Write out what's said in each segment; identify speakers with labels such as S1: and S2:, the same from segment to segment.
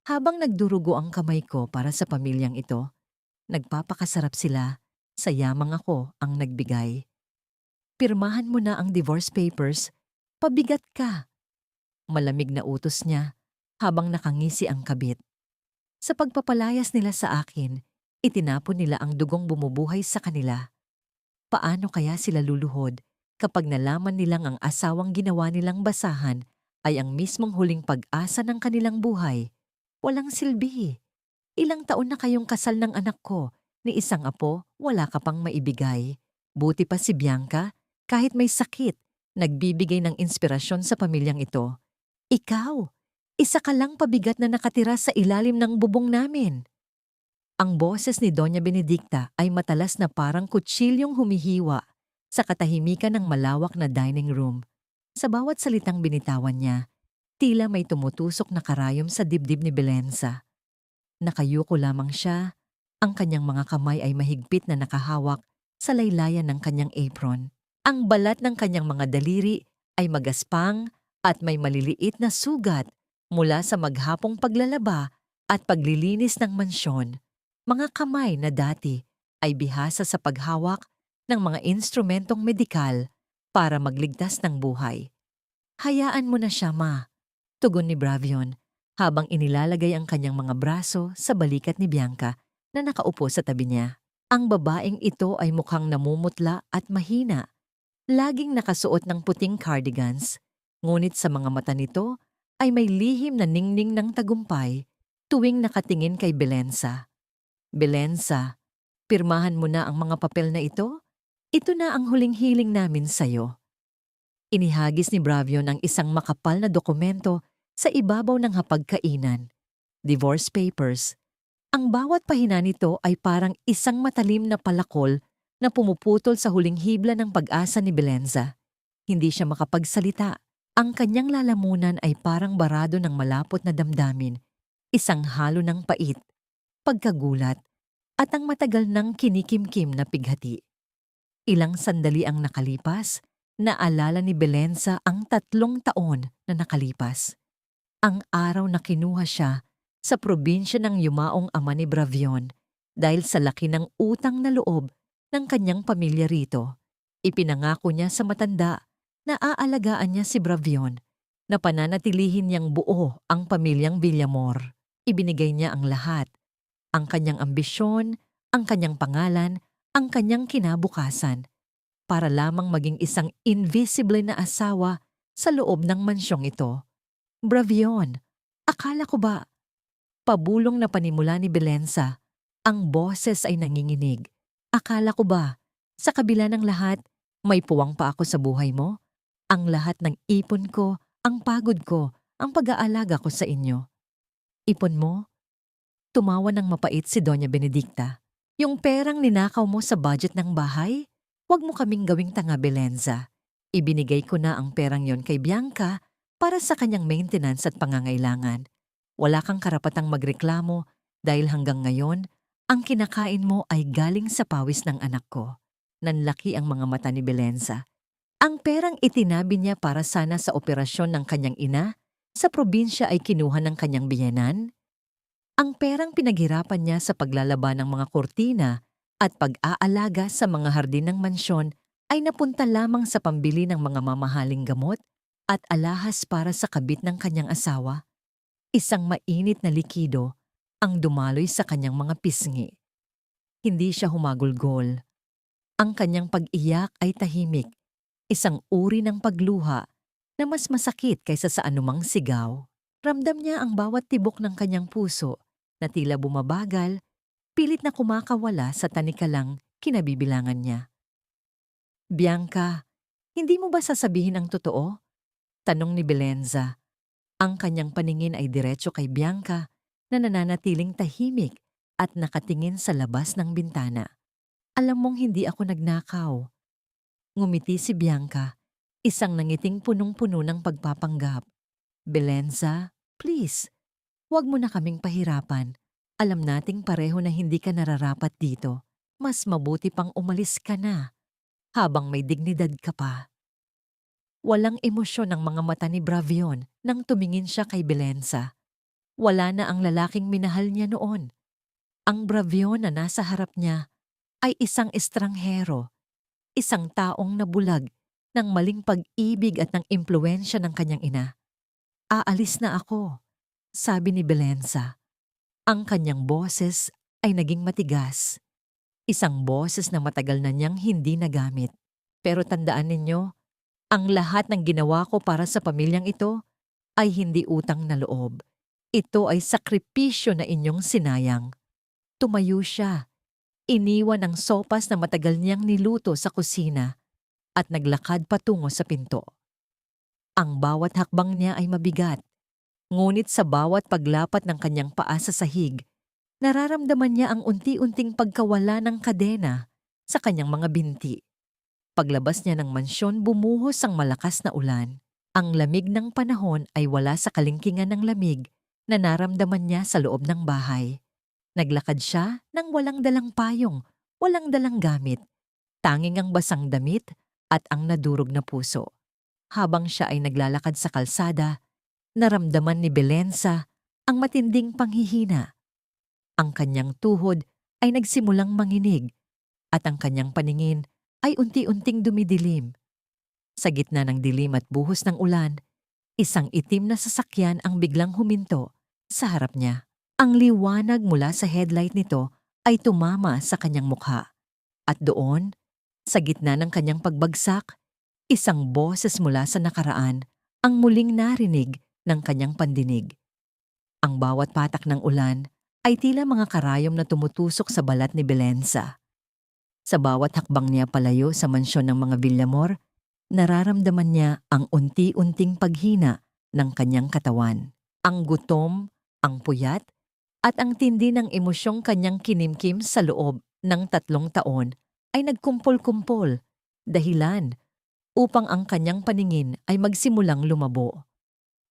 S1: Habang nagdurugo ang kamay ko para sa pamilyang ito, nagpapakasarap sila, sa yamang ako ang nagbigay. Pirmahan mo na ang divorce papers, pabigat ka. Malamig na utos niya habang nakangisi ang kabit. Sa pagpapalayas nila sa akin, itinapon nila ang dugong bumubuhay sa kanila. Paano kaya sila luluhod kapag nalaman nilang ang asawang ginawa nilang basahan ay ang mismong huling pag-asa ng kanilang buhay? Walang silbi. Ilang taon na kayong kasal ng anak ko, ni isang apo, wala ka pang maibigay. Buti pa si Bianca, kahit may sakit, nagbibigay ng inspirasyon sa pamilyang ito. Ikaw, isa ka lang pabigat na nakatira sa ilalim ng bubong namin. Ang boses ni Doña Benedicta ay matalas na parang kutsilyong humihiwa sa katahimikan ng malawak na dining room. Sa bawat salitang binitawan niya, tila may tumutusok na karayom sa dibdib ni Belenza. Nakayuko lamang siya, ang kanyang mga kamay ay mahigpit na nakahawak sa laylayan ng kanyang apron. Ang balat ng kanyang mga daliri ay magaspang at may maliliit na sugat mula sa maghapong paglalaba at paglilinis ng mansyon. Mga kamay na dati ay bihasa sa paghawak ng mga instrumentong medikal para magligtas ng buhay. Hayaan mo na siya, ma, tugon ni Bravion habang inilalagay ang kanyang mga braso sa balikat ni Bianca na nakaupo sa tabi niya. Ang babaeng ito ay mukhang namumutla at mahina. Laging nakasuot ng puting cardigans, ngunit sa mga mata nito ay may lihim na ningning ng tagumpay tuwing nakatingin kay Belenza. Belenza, pirmahan mo na ang mga papel na ito? Ito na ang huling hiling namin sa'yo. Inihagis ni Bravion ang isang makapal na dokumento sa ibabaw ng hapagkainan. Divorce papers. Ang bawat pahina nito ay parang isang matalim na palakol na pumuputol sa huling hibla ng pag-asa ni Belenza. Hindi siya makapagsalita. Ang kanyang lalamunan ay parang barado ng malapot na damdamin, isang halo ng pait, pagkagulat, at ang matagal ng kinikimkim na pighati. Ilang sandali ang nakalipas, naalala ni Belenza ang 3 taon na nakalipas. Ang araw na kinuha siya sa probinsya ng yumaong ama ni Bravion dahil sa laki ng utang na loob ng kanyang pamilya rito. Ipinangako niya sa matanda na aalagaan niya si Bravion, na pananatilihin niyang buo ang pamilyang Villamor. Ibinigay niya ang lahat, ang kanyang ambisyon, ang kanyang pangalan, ang kanyang kinabukasan, para lamang maging isang invisible na asawa sa loob ng mansyong ito. Bravion, akala ko ba? Pabulong na panimula ni Belenza, ang boses ay nanginginig. Akala ko ba, sa kabila ng lahat, may puwang pa ako sa buhay mo? Ang lahat ng ipon ko, ang pagod ko, ang pag-aalaga ko sa inyo. Ipon mo? Tumawa ng mapait si Doña Benedicta. Yung perang ninakaw mo sa budget ng bahay? Huwag mo kaming gawing tanga, Belenza. Ibinigay ko na ang perang yon kay Bianca para sa kanyang maintenance at pangangailangan. Wala kang karapatang magreklamo dahil hanggang ngayon, ang kinakain mo ay galing sa pawis ng anak ko. Nanlaki ang mga mata ni Belenza. Ang perang itinabi niya para sana sa operasyon ng kanyang ina, sa probinsya ay kinuha ng kanyang biyenan. Ang perang pinaghirapan niya sa paglalaba ng mga kurtina at pag-aalaga sa mga hardin ng mansyon ay napunta lamang sa pambili ng mga mamahaling gamot at alahas para sa kabit ng kanyang asawa. Isang mainit na likido ang dumaloy sa kanyang mga pisngi. Hindi siya humagulgol. Ang kanyang pag-iyak ay tahimik, isang uri ng pagluha na mas masakit kaysa sa anumang sigaw. Ramdam niya ang bawat tibok ng kanyang puso na tila bumabagal, pilit na kumakawala sa tanikalang kinabibilangan niya. Bianca, hindi mo ba sasabihin ang totoo? Tanong ni Belenza. Ang kanyang paningin ay diretso kay Bianca na nananatiling tahimik at nakatingin sa labas ng bintana. Alam mong hindi ako nagnakaw. Ngumiti si Bianca, isang nangiting punong-puno ng pagpapanggap. Belenza, please, huwag mo na kaming pahirapan. Alam nating pareho na hindi ka nararapat dito. Mas mabuti pang umalis ka na habang may dignidad ka pa. Walang emosyon ang mga mata ni Bravion nang tumingin siya kay Belenza. Wala na ang lalaking minahal niya noon. Ang bravyo na nasa harap niya ay isang estranghero, isang taong nabulag ng maling pag-ibig at ng impluensya ng kanyang ina. Aalis na ako, sabi ni Belenza. Ang kanyang boses ay naging matigas. Isang boses na matagal na niyang hindi nagamit. Pero tandaan ninyo, ang lahat ng ginawa ko para sa pamilyang ito ay hindi utang na loob. Ito ay sakripisyo na inyong sinayang. Tumayo siya. Iniwan ang sopas na matagal niyang niluto sa kusina at naglakad patungo sa pinto. Ang bawat hakbang niya ay mabigat, ngunit sa bawat paglapat ng kanyang paa sa sahig, nararamdaman niya ang unti-unting pagkawala ng kadena sa kanyang mga binti. Paglabas niya ng mansyon, bumuhos ang malakas na ulan. Ang lamig ng panahon ay wala sa kalingkingan ng lamig na naramdaman niya sa loob ng bahay. Naglakad siya nang walang dalang payong, walang dalang gamit, tanging ang basang damit at ang nadurog na puso. Habang siya ay naglalakad sa kalsada, naramdaman ni Belenza ang matinding panghihina. Ang kanyang tuhod ay nagsimulang manginig at ang kanyang paningin ay unti-unting dumidilim. Sa gitna ng dilim at buhos ng ulan, isang itim na sasakyan ang biglang huminto sa harap niya. Ang liwanag mula sa headlight nito ay tumama sa kanyang mukha. At doon, sa gitna ng kanyang pagbagsak, isang boses mula sa nakaraan ang muling narinig ng kanyang pandinig. Ang bawat patak ng ulan ay tila mga karayom na tumutusok sa balat ni Belenza. Sa bawat hakbang niya palayo sa mansyon ng mga Villamor, nararamdaman niya ang unti-unting paghina ng kanyang katawan. Ang gutom, ang puyat, at ang tindi ng emosyong kanyang kinimkim sa loob ng 3 taon ay nagkumpol-kumpol, dahilan upang ang kanyang paningin ay magsimulang lumabo.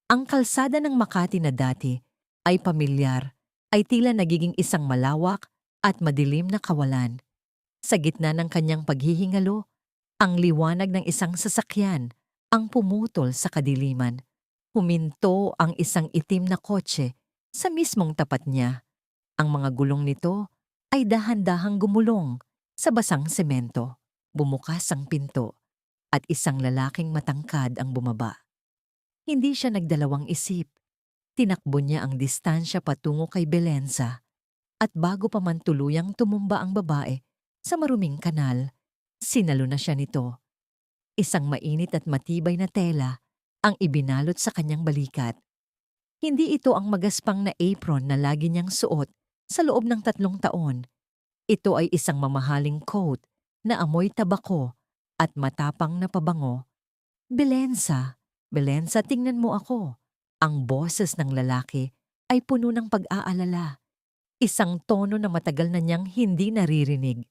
S1: Ang kalsada ng Makati na dati ay pamilyar, ay tila nagiging isang malawak at madilim na kawalan. Sa gitna ng kanyang paghihingalo, ang liwanag ng isang sasakyan ang pumutol sa kadiliman. Huminto ang isang itim na kotse sa mismong tapat niya. Ang mga gulong nito ay dahan-dahang gumulong sa basang semento. Bumukas ang pinto at isang lalaking matangkad ang bumaba. Hindi siya nagdalawang isip. Tinakbo niya ang distansya patungo kay Belenza at bago pa man tuluyang tumumba ang babae sa maruming kanal, sinalo na siya nito. Isang mainit at matibay na tela ang ibinalot sa kanyang balikat. Hindi ito ang magaspang na apron na lagi niyang suot sa loob ng 3 taon. Ito ay isang mamahaling coat na amoy tabako at matapang na pabango. Belenza, Belenza, tingnan mo ako. Ang boses ng lalaki ay puno ng pag-aalala. Isang tono na matagal na niyang hindi naririnig.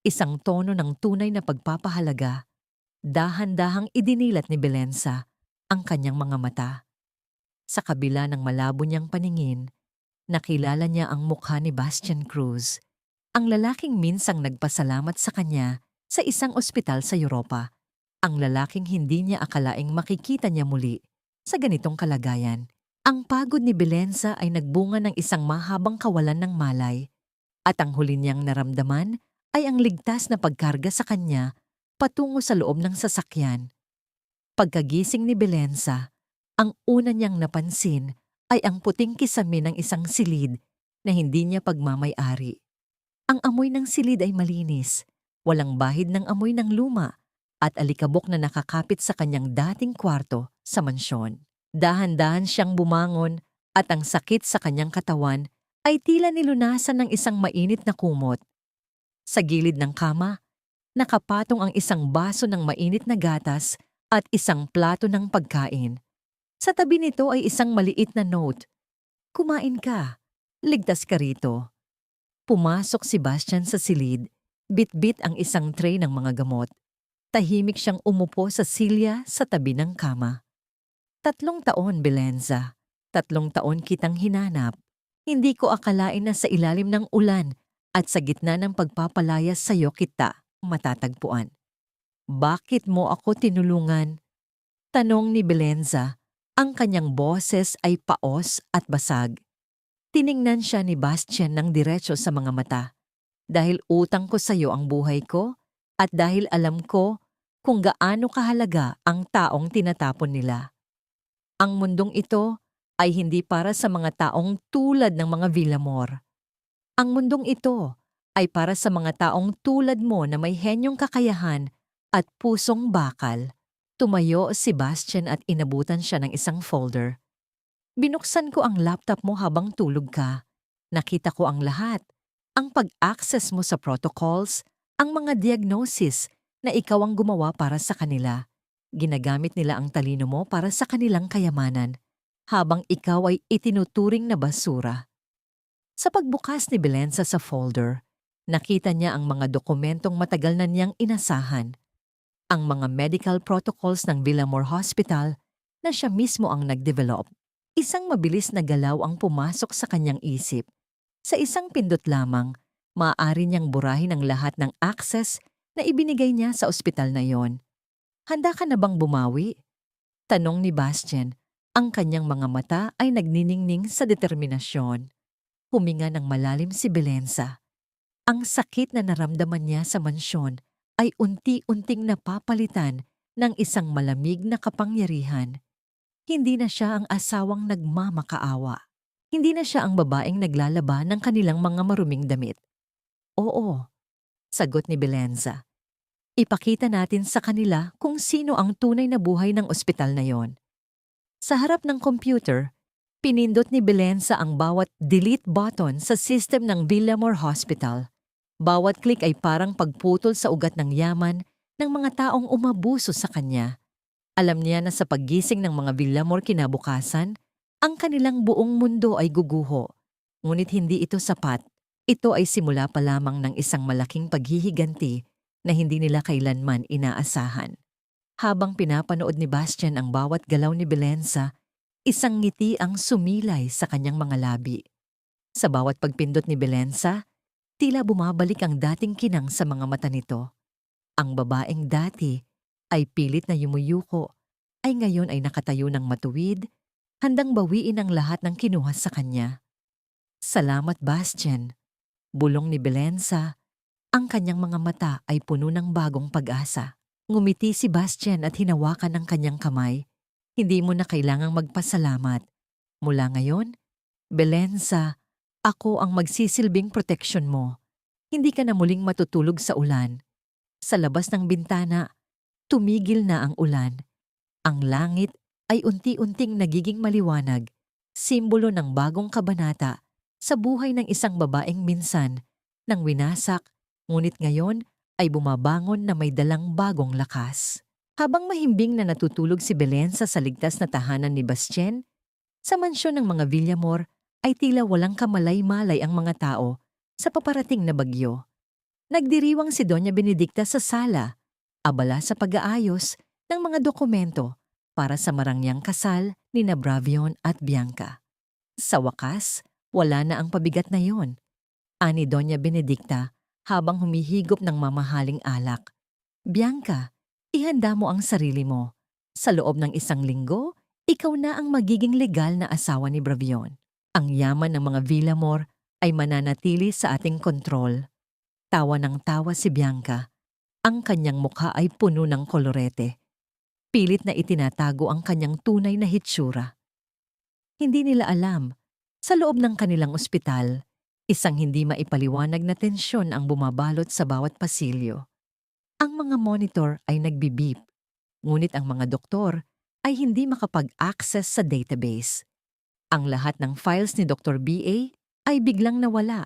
S1: Isang tono ng tunay na pagpapahalaga. Dahan-dahang idinilat ni Belenza ang kanyang mga mata. Sa kabila ng malabo niyang paningin, nakilala niya ang mukha ni Bastian Cruz, ang lalaking minsang nagpasalamat sa kanya sa isang ospital sa Europa. Ang lalaking hindi niya akalaing makikita niya muli sa ganitong kalagayan. Ang pagod ni Belenza ay nagbunga ng isang mahabang kawalan ng malay, at ang huli niyang naramdaman ay ang ligtas na pagkarga sa kanya patungo sa loob ng sasakyan. Pagkagising ni Belenza, ang una niyang napansin ay ang puting kisame ng isang silid na hindi niya pagmamay-ari. Ang amoy ng silid ay malinis, walang bahid ng amoy ng luma at alikabok na nakakapit sa kanyang dating kwarto sa mansyon. Dahan-dahan siyang bumangon at ang sakit sa kanyang katawan ay tila nilunasan ng isang mainit na kumot. Sa gilid ng kama, nakapatong ang isang baso ng mainit na gatas at isang plato ng pagkain. Sa tabi nito ay isang maliit na note. Kumain ka. Ligtas ka rito. Pumasok si Bastian sa silid. Bit-bit ang isang tray ng mga gamot. Tahimik siyang umupo sa silya sa tabi ng kama. 3 taon, Belenza. 3 taon kitang hinanap. Hindi ko akalain na sa ilalim ng ulan at sa gitna ng pagpapalayas sa'yo kita matatagpuan. Bakit mo ako tinulungan? Tanong ni Belenza, Ang kanyang boses ay paos at basag. Tiningnan siya ni Bastian ng diretso sa mga mata. Dahil utang ko sa iyo ang buhay ko at dahil alam ko kung gaano kahalaga ang taong tinatapon nila. Ang mundong ito ay hindi para sa mga taong tulad ng mga Villamor. Ang mundong ito ay para sa mga taong tulad mo na may henyong kakayahan at pusong bakal. Tumayo si Bastian at inabutan siya ng isang folder. Binuksan ko ang laptop mo habang tulog ka. Nakita ko ang lahat. Ang pag-access mo sa protocols, ang mga diagnosis na ikaw ang gumawa para sa kanila. Ginagamit nila ang talino mo para sa kanilang kayamanan, habang ikaw ay itinuturing na basura. Sa pagbukas ni Belensa sa folder, nakita niya ang mga dokumentong matagal na niyang inasahan. Ang mga medical protocols ng Villamor Hospital na siya mismo ang nag-develop. Isang mabilis na galaw ang pumasok sa kanyang isip. Sa isang pindot lamang, maaari niyang burahin ang lahat ng access na ibinigay niya sa ospital na yon. Handa ka na bang bumawi? Tanong ni Bastian. Ang kanyang mga mata ay nagniningning sa determinasyon. Huminga ng malalim si Belensa. Ang sakit na naramdaman niya sa mansyon ay unti-unting napapalitan ng isang malamig na kapangyarihan. Hindi na siya ang asawang nagmamakaawa. Hindi na siya ang babaeng naglalaba ng kanilang mga maruming damit. Oo, sagot ni Belensa. Ipakita natin sa kanila kung sino ang tunay na buhay ng ospital na yon. Sa harap ng computer, pinindot ni Belensa ang bawat delete button sa system ng Villamor Hospital. Bawat click ay parang pagputol sa ugat ng yaman ng mga taong umabuso sa kanya. Alam niya na sa paggising ng mga Villamor kinabukasan, ang kanilang buong mundo ay guguho. Ngunit hindi ito sapat. Ito ay simula pa lamang ng isang malaking paghihiganti na hindi nila kailanman inaasahan. Habang pinapanood ni Bastian ang bawat galaw ni Belensa, isang ngiti ang sumilay sa kanyang mga labi. Sa bawat pagpindot ni Belensa, tila bumabalik ang dating kinang sa mga mata nito. Ang babaeng dati ay pilit na yumuyuko, ay ngayon ay nakatayo ng matuwid, handang bawiin ang lahat ng kinuha sa kanya. Salamat, Bastian. Bulong ni Belensa. Ang kanyang mga mata ay puno ng bagong pag-asa. Ngumiti si Bastian at hinawakan ang kanyang kamay. Hindi mo na kailangang magpasalamat. Mula ngayon, Belensa, ako ang magsisilbing proteksyon mo. Hindi ka na muling matutulog sa ulan. Sa labas ng bintana, tumigil na ang ulan. Ang langit ay unti-unting nagiging maliwanag, simbolo ng bagong kabanata sa buhay ng isang babaeng minsan nang winasak, ngunit ngayon ay bumabangon na may dalang bagong lakas. Habang mahimbing na natutulog si Belensa sa ligtas na tahanan ni Bastian, sa mansyon ng mga Villamor ay tila walang kamalay-malay ang mga tao sa paparating na bagyo. Nagdiriwang si Doña Benedicta sa sala, abala sa pag-aayos ng mga dokumento para sa marangyang kasal ni Bravion at Bianca. Sa wakas, wala na ang pabigat na yon, ani Doña Benedicta habang humihigop ng mamahaling alak. Bianca, ihanda mo ang sarili mo. Sa loob ng isang linggo, ikaw na ang magiging legal na asawa ni Bravion. Ang yaman ng mga Villamor ay mananatili sa ating kontrol. Tawa ng tawa si Bianca. Ang kanyang mukha ay puno ng kolorete. Pilit na itinatago ang kanyang tunay na hitsura. Hindi nila alam, sa loob ng kanilang ospital, isang hindi maipaliwanag na tensyon ang bumabalot sa bawat pasilyo. Ang mga monitor ay nagbibip, ngunit ang mga doktor ay hindi makapag-access sa database. Ang lahat ng files ni Dr. B.A. ay biglang nawala.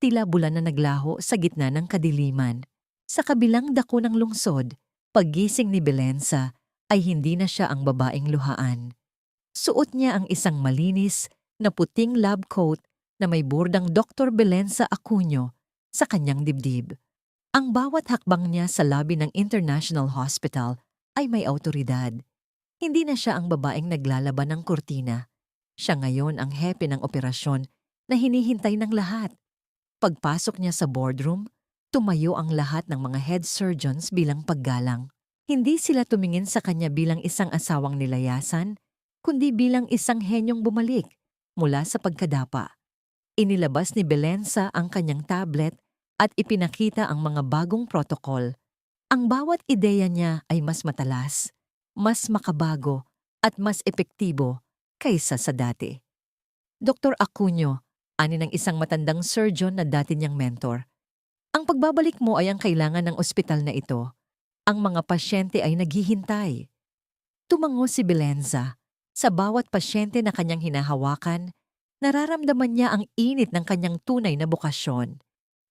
S1: Tila bulan na naglaho sa gitna ng kadiliman. Sa kabilang dako ng lungsod, paggising ni Belensa ay hindi na siya ang babaeng luhaan. Suot niya ang isang malinis na puting lab coat na may burdang Dr. Belensa Acuño sa kanyang dibdib. Ang bawat hakbang niya sa lobby ng International Hospital ay may awtoridad. Hindi na siya ang babaeng naglalaban ng kurtina. Siya ngayon ang hepe ng operasyon na hinihintay ng lahat. Pagpasok niya sa boardroom, tumayo ang lahat ng mga head surgeons bilang paggalang. Hindi sila tumingin sa kanya bilang isang asawang nilayasan, kundi bilang isang henyong bumalik mula sa pagkadapa. Inilabas ni Belenza ang kanyang tablet at ipinakita ang mga bagong protokol. Ang bawat ideya niya ay mas matalas, mas makabago, at mas epektibo kaysa sa dati. Dr. Acuño, ani ng isang matandang surgeon na dati niyang mentor. Ang pagbabalik mo ay ang kailangan ng ospital na ito. Ang mga pasyente ay naghihintay. Tumango si Belenza. Sa bawat pasyente na kanyang hinahawakan, nararamdaman niya ang init ng kanyang tunay na bokasyon.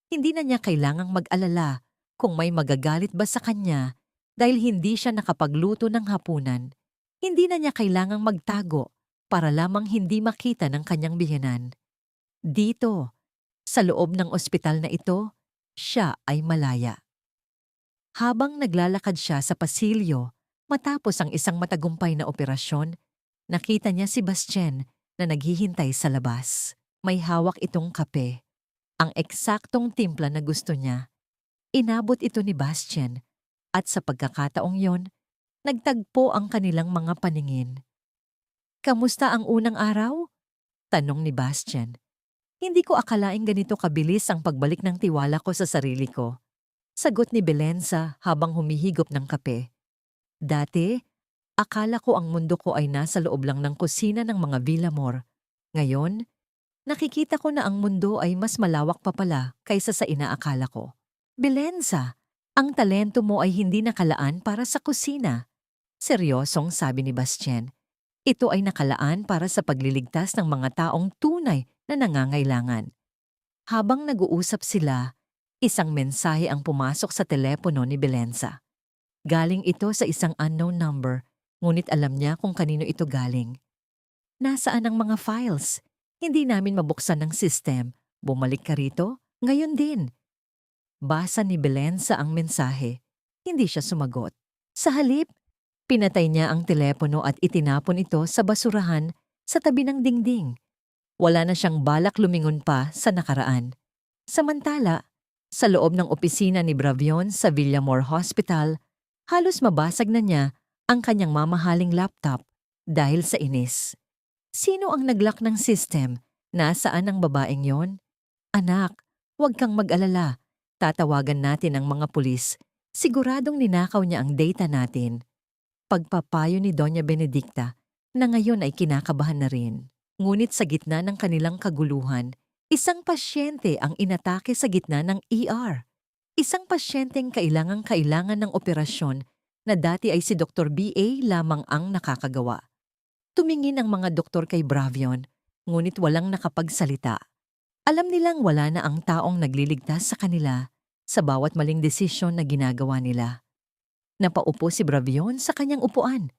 S1: Hindi na niya kailangang mag-alala kung may magagalit ba sa kanya dahil hindi siya nakapagluto ng hapunan. Hindi na niya kailangang magtago para lamang hindi makita ng kanyang biyenan. Dito, sa loob ng ospital na ito, siya ay malaya. Habang naglalakad siya sa pasilyo matapos ang isang matagumpay na operasyon, nakita niya si Bastien na naghihintay sa labas. May hawak itong kape, ang eksaktong timpla na gusto niya. Inabot ito ni Bastien at sa pagkakataong yon, nagtagpo ang kanilang mga paningin. "Kamusta ang unang araw?" tanong ni Bastien. "Hindi ko akalaing ganito kabilis ang pagbalik ng tiwala ko sa sarili ko," sagot ni Belenza habang humihigop ng kape. "Dati, akala ko ang mundo ko ay nasa loob lang ng kusina ng mga Villamor. Ngayon, nakikita ko na ang mundo ay mas malawak pa pala kaysa sa inaakala ko." "Belenza, ang talento mo ay hindi nakalaan para sa kusina," seryosong sabi ni Bastien. "Ito ay nakalaan para sa pagliligtas ng mga taong tunay na nangangailangan." Habang nag-uusap sila, isang mensahe ang pumasok sa telepono ni Belenza. Galing ito sa isang unknown number, ngunit alam niya kung kanino ito galing. "Nasaan ang mga files? Hindi namin mabuksan ng system. Bumalik ka rito? Ngayon din." Basa ni Belenza ang mensahe. Hindi siya sumagot. Sa halip, pinatay niya ang telepono at itinapon ito sa basurahan sa tabi ng dingding. Wala na siyang balak lumingon pa sa nakaraan. Samantala, sa loob ng opisina ni Bravion sa Villamor Hospital, halos mabasag na niya ang kanyang mamahaling laptop dahil sa inis. Sino ang naglock ng system? Nasaan ang babaeng yon? "Anak, huwag kang mag-alala. Tatawagan natin ang mga pulis. Siguradong ninakaw niya ang data natin." Pagpapayo ni Doña Benedicta na ngayon ay kinakabahan na rin. Ngunit sa gitna ng kanilang kaguluhan, isang pasyente ang inatake sa gitna ng ER. Isang pasyenteng kailangang-kailangan ng operasyon na dati ay si Dr. B.A. lamang ang nakakagawa. Tumingin ang mga doktor kay Bravion, ngunit walang nakapagsalita. Alam nilang wala na ang taong nagliligtas sa kanila sa bawat maling desisyon na ginagawa nila. Napaupo si Bravion sa kanyang upuan.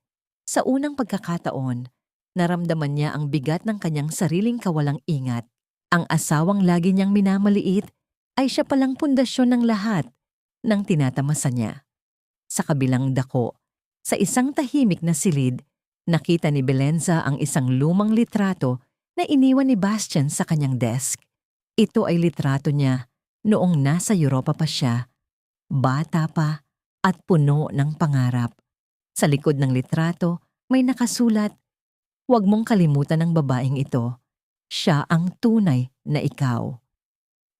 S1: Sa unang pagkakataon, naramdaman niya ang bigat ng kanyang sariling kawalang ingat. Ang asawang lagi niyang minamaliit ay siya palang pundasyon ng lahat ng tinatamasa niya. Sa kabilang dako, sa isang tahimik na silid, nakita ni Belenza ang isang lumang litrato na iniwan ni Bastien sa kanyang desk. Ito ay litrato niya noong nasa Europa pa siya, bata pa at puno ng pangarap. Sa likod ng litrato may nakasulat, "Huwag mong kalimutan ang babaeng ito. Siya ang tunay na ikaw."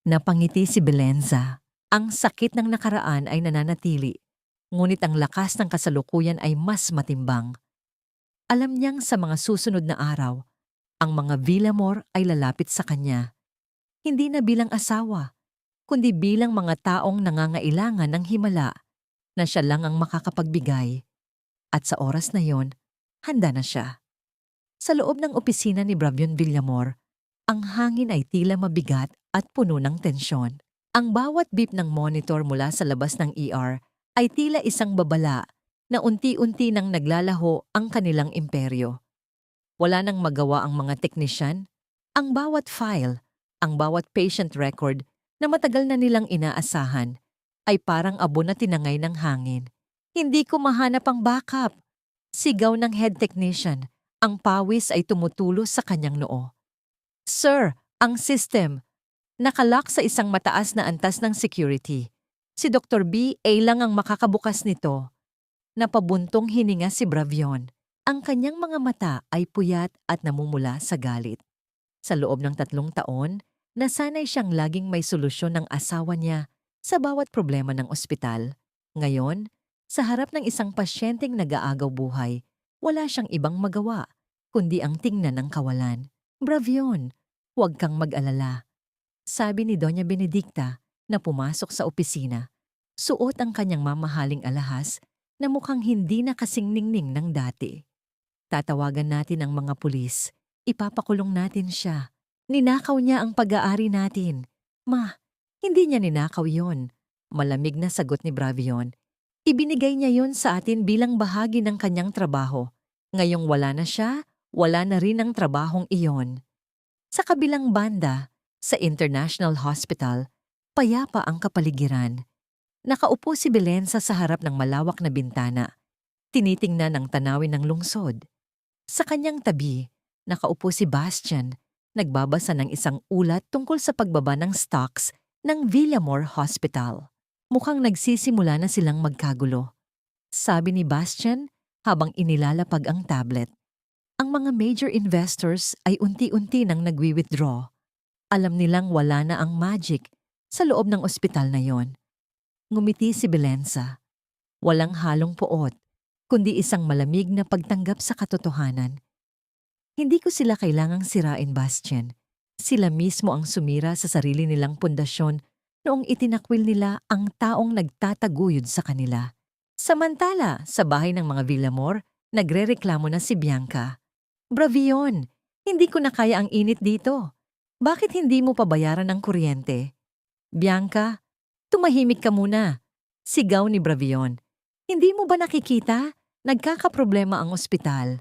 S1: Napangiti si Belenza. Ang sakit ng nakaraan ay nananatili, ngunit ang lakas ng kasalukuyan ay mas matimbang. Alam niyang sa mga susunod na araw, ang mga Villamor ay lalapit sa kanya. Hindi na bilang asawa, kundi bilang mga taong nangangailangan ng himala na siya lang ang makakapagbigay. At sa oras na yon, handa na siya. Sa loob ng opisina ni Bravion Villamor, ang hangin ay tila mabigat at puno ng tensyon. Ang bawat beep ng monitor mula sa labas ng ER ay tila isang babala na unti-unti nang naglalaho ang kanilang imperyo. Wala nang magawa ang mga teknisyan. Ang bawat file, ang bawat patient record na matagal na nilang inaasahan ay parang abo na tinangay ng hangin. "Hindi ko mahanap ang backup." Sigaw ng head technician. Ang pawis ay tumutulo sa kanyang noo. "Sir, ang system. Nakalock sa isang mataas na antas ng security. Si Dr. B.A. lang ang makakabukas nito." Napabuntong hininga si Bravion. Ang kanyang mga mata ay puyat at namumula sa galit. Sa loob ng 3 taon, nasanay siyang laging may solusyon ng asawa niya sa bawat problema ng ospital. Ngayon, sa harap ng isang pasyenteng nag-aagaw buhay, wala siyang ibang magawa, kundi ang tingnan ng kawalan. Bravion, huwag kang mag-alala, sabi ni Doña Benedicta na pumasok sa opisina. Suot ang kanyang mamahaling alahas na mukhang hindi na kasing ningning ng dati. Tatawagan natin ang mga pulis. Ipapakulong natin siya. Ninakaw niya ang pag-aari natin. Ma, hindi niya ninakaw yon. Malamig na sagot ni Bravion. Ibinigay niya yon sa atin bilang bahagi ng kanyang trabaho. Ngayong wala na siya, wala na rin ang trabahong iyon. Sa kabilang banda, sa International Hospital, payapa ang kapaligiran. Nakaupo si Belensa sa harap ng malawak na bintana. Tinitingnan ang tanawin ng lungsod. Sa kanyang tabi, nakaupo si Bastian, nagbabasa ng isang ulat tungkol sa pagbaba ng stocks ng Villamor Hospital. Mukhang nagsisimula na silang magkagulo. Sabi ni Bastian habang inilalapag ang tablet. Ang mga major investors ay unti-unti nang nagwi-withdraw. Alam nilang wala na ang magic sa loob ng ospital na yon. Ngumiti si Belensa. Walang halong poot, kundi isang malamig na pagtanggap sa katotohanan. Hindi ko sila kailangang sirain, Bastian. Sila mismo ang sumira sa sarili nilang pundasyon noong itinakwil nila ang taong nagtataguyod sa kanila. Samantala, sa bahay ng mga Villamor, nagrereklamo na si Bianca. Bravion, hindi ko na kaya ang init dito. Bakit hindi mo pabayaran ang kuryente? Bianca, tumahimik ka muna. Sigaw ni Bravion. Hindi mo ba nakikita? Nagkakaproblema ang ospital.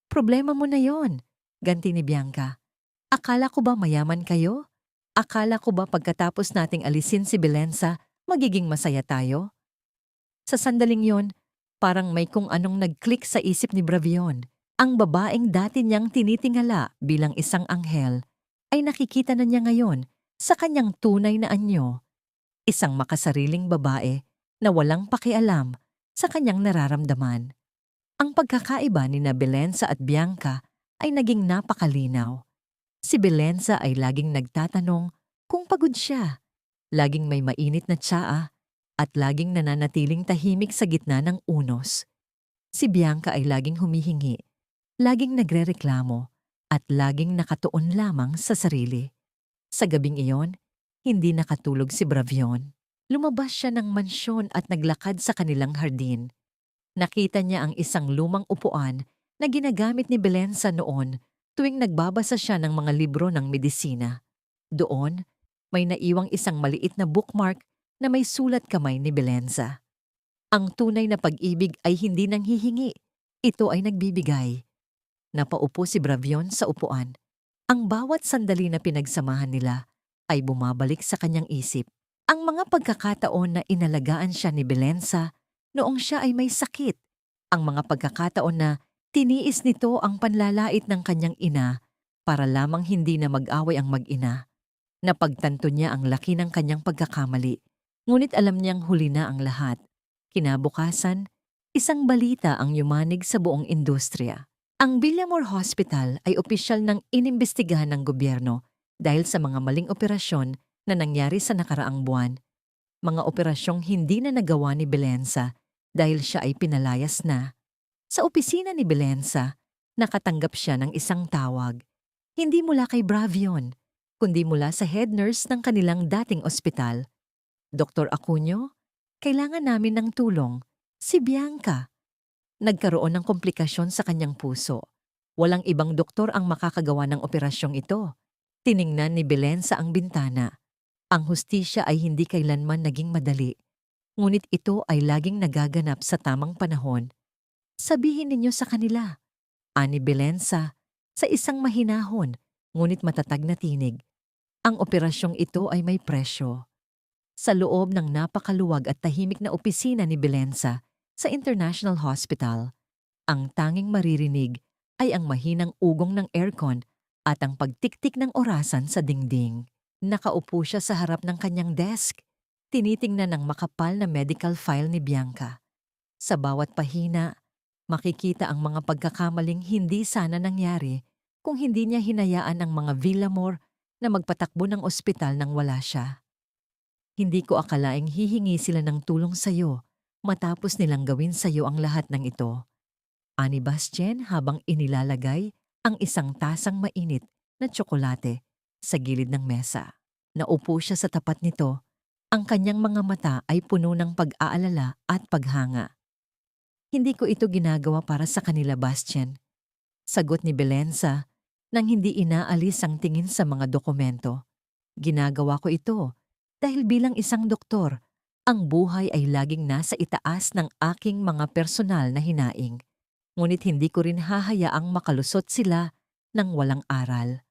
S1: Problema mo na yon, ganti ni Bianca. Akala ko ba mayaman kayo? Akala ko ba pagkatapos nating alisin si Belensa, magiging masaya tayo? Sa sandaling yon, parang may kung anong nag-click sa isip ni Bravion. Ang babaeng dati niyang tinitingala bilang isang anghel ay nakikita na niya ngayon sa kanyang tunay na anyo. Isang makasariling babae na walang pakialam sa kanyang nararamdaman. Ang pagkakaiba ni na Belensa at Bianca ay naging napakalinaw. Si Belensa ay laging nagtatanong kung pagod siya, laging may mainit na tsaa, at laging nananatiling tahimik sa gitna ng unos. Si Bianca ay laging humihingi, laging nagrereklamo, at laging nakatuon lamang sa sarili. Sa gabing iyon, hindi nakatulog si Bravion. Lumabas siya ng mansyon at naglakad sa kanilang hardin. Nakita niya ang isang lumang upuan na ginagamit ni Belensa noon tuwing nagbabasa siya ng mga libro ng medisina. Doon, may naiwang isang maliit na bookmark na may sulat kamay ni Belensa. Ang tunay na pag-ibig ay hindi nanghihingi, ito ay nagbibigay. Napaupo si Bravion sa upuan. Ang bawat sandali na pinagsamahan nila ay bumabalik sa kanyang isip. Ang mga pagkakataon na inalagaan siya ni Belensa noong siya ay may sakit. Ang mga pagkakataon na tiniis nito ang panlalait ng kanyang ina para lamang hindi na mag-away ang mag-ina. Napagtanto niya ang laki ng kanyang pagkakamali, ngunit alam niyang huli na ang lahat. Kinabukasan, isang balita ang yumanig sa buong industriya. Ang Villamor Hospital ay opisyal ng inimbestigahan ng gobyerno dahil sa mga maling operasyon na nangyari sa nakaraang buwan. Mga operasyong hindi na nagawa ni Belensa dahil siya ay pinalayas na. Sa opisina ni Belensa, nakatanggap siya ng isang tawag. Hindi mula kay Bravion, kundi mula sa head nurse ng kanilang dating ospital. Dr. Acuño, kailangan namin ng tulong. Si Bianca. Nagkaroon ng komplikasyon sa kanyang puso. Walang ibang doktor ang makakagawa ng operasyong ito. Tiningnan ni Belensa ang bintana. Ang hustisya ay hindi kailanman naging madali. Ngunit ito ay laging nagaganap sa tamang panahon. Sabihin ninyo sa kanila, ani Belensa, sa isang mahinahon, ngunit matatag na tinig. Ang operasyong ito ay may presyo. Sa loob ng napakaluwag at tahimik na opisina ni Belensa sa International Hospital, ang tanging maririnig ay ang mahinang ugong ng aircon at ang pagtiktik ng orasan sa dingding. Nakaupo siya sa harap ng kanyang desk, tinitingnan ng makapal na medical file ni Bianca. Sa bawat pahina, Makikita ang mga pagkakamaling hindi sana nangyari kung hindi niya hinayaan ang mga Villamor na magpatakbo ng ospital nang wala siya. Hindi ko akalaing hihingi sila ng tulong sa'yo matapos nilang gawin sa'yo ang lahat ng ito. Ani Bastien habang inilalagay ang isang tasang mainit na tsokolate sa gilid ng mesa. Naupo siya sa tapat nito. Ang kanyang mga mata ay puno ng pag-aalala at paghanga. Hindi ko ito ginagawa para sa kanila, Bastien. Sagot ni Belenza nang hindi inaalis ang tingin sa mga dokumento. Ginagawa ko ito dahil bilang isang doktor, ang buhay ay laging nasa itaas ng aking mga personal na hinaing. Ngunit hindi ko rin hahayaang makalusot sila ng walang aral.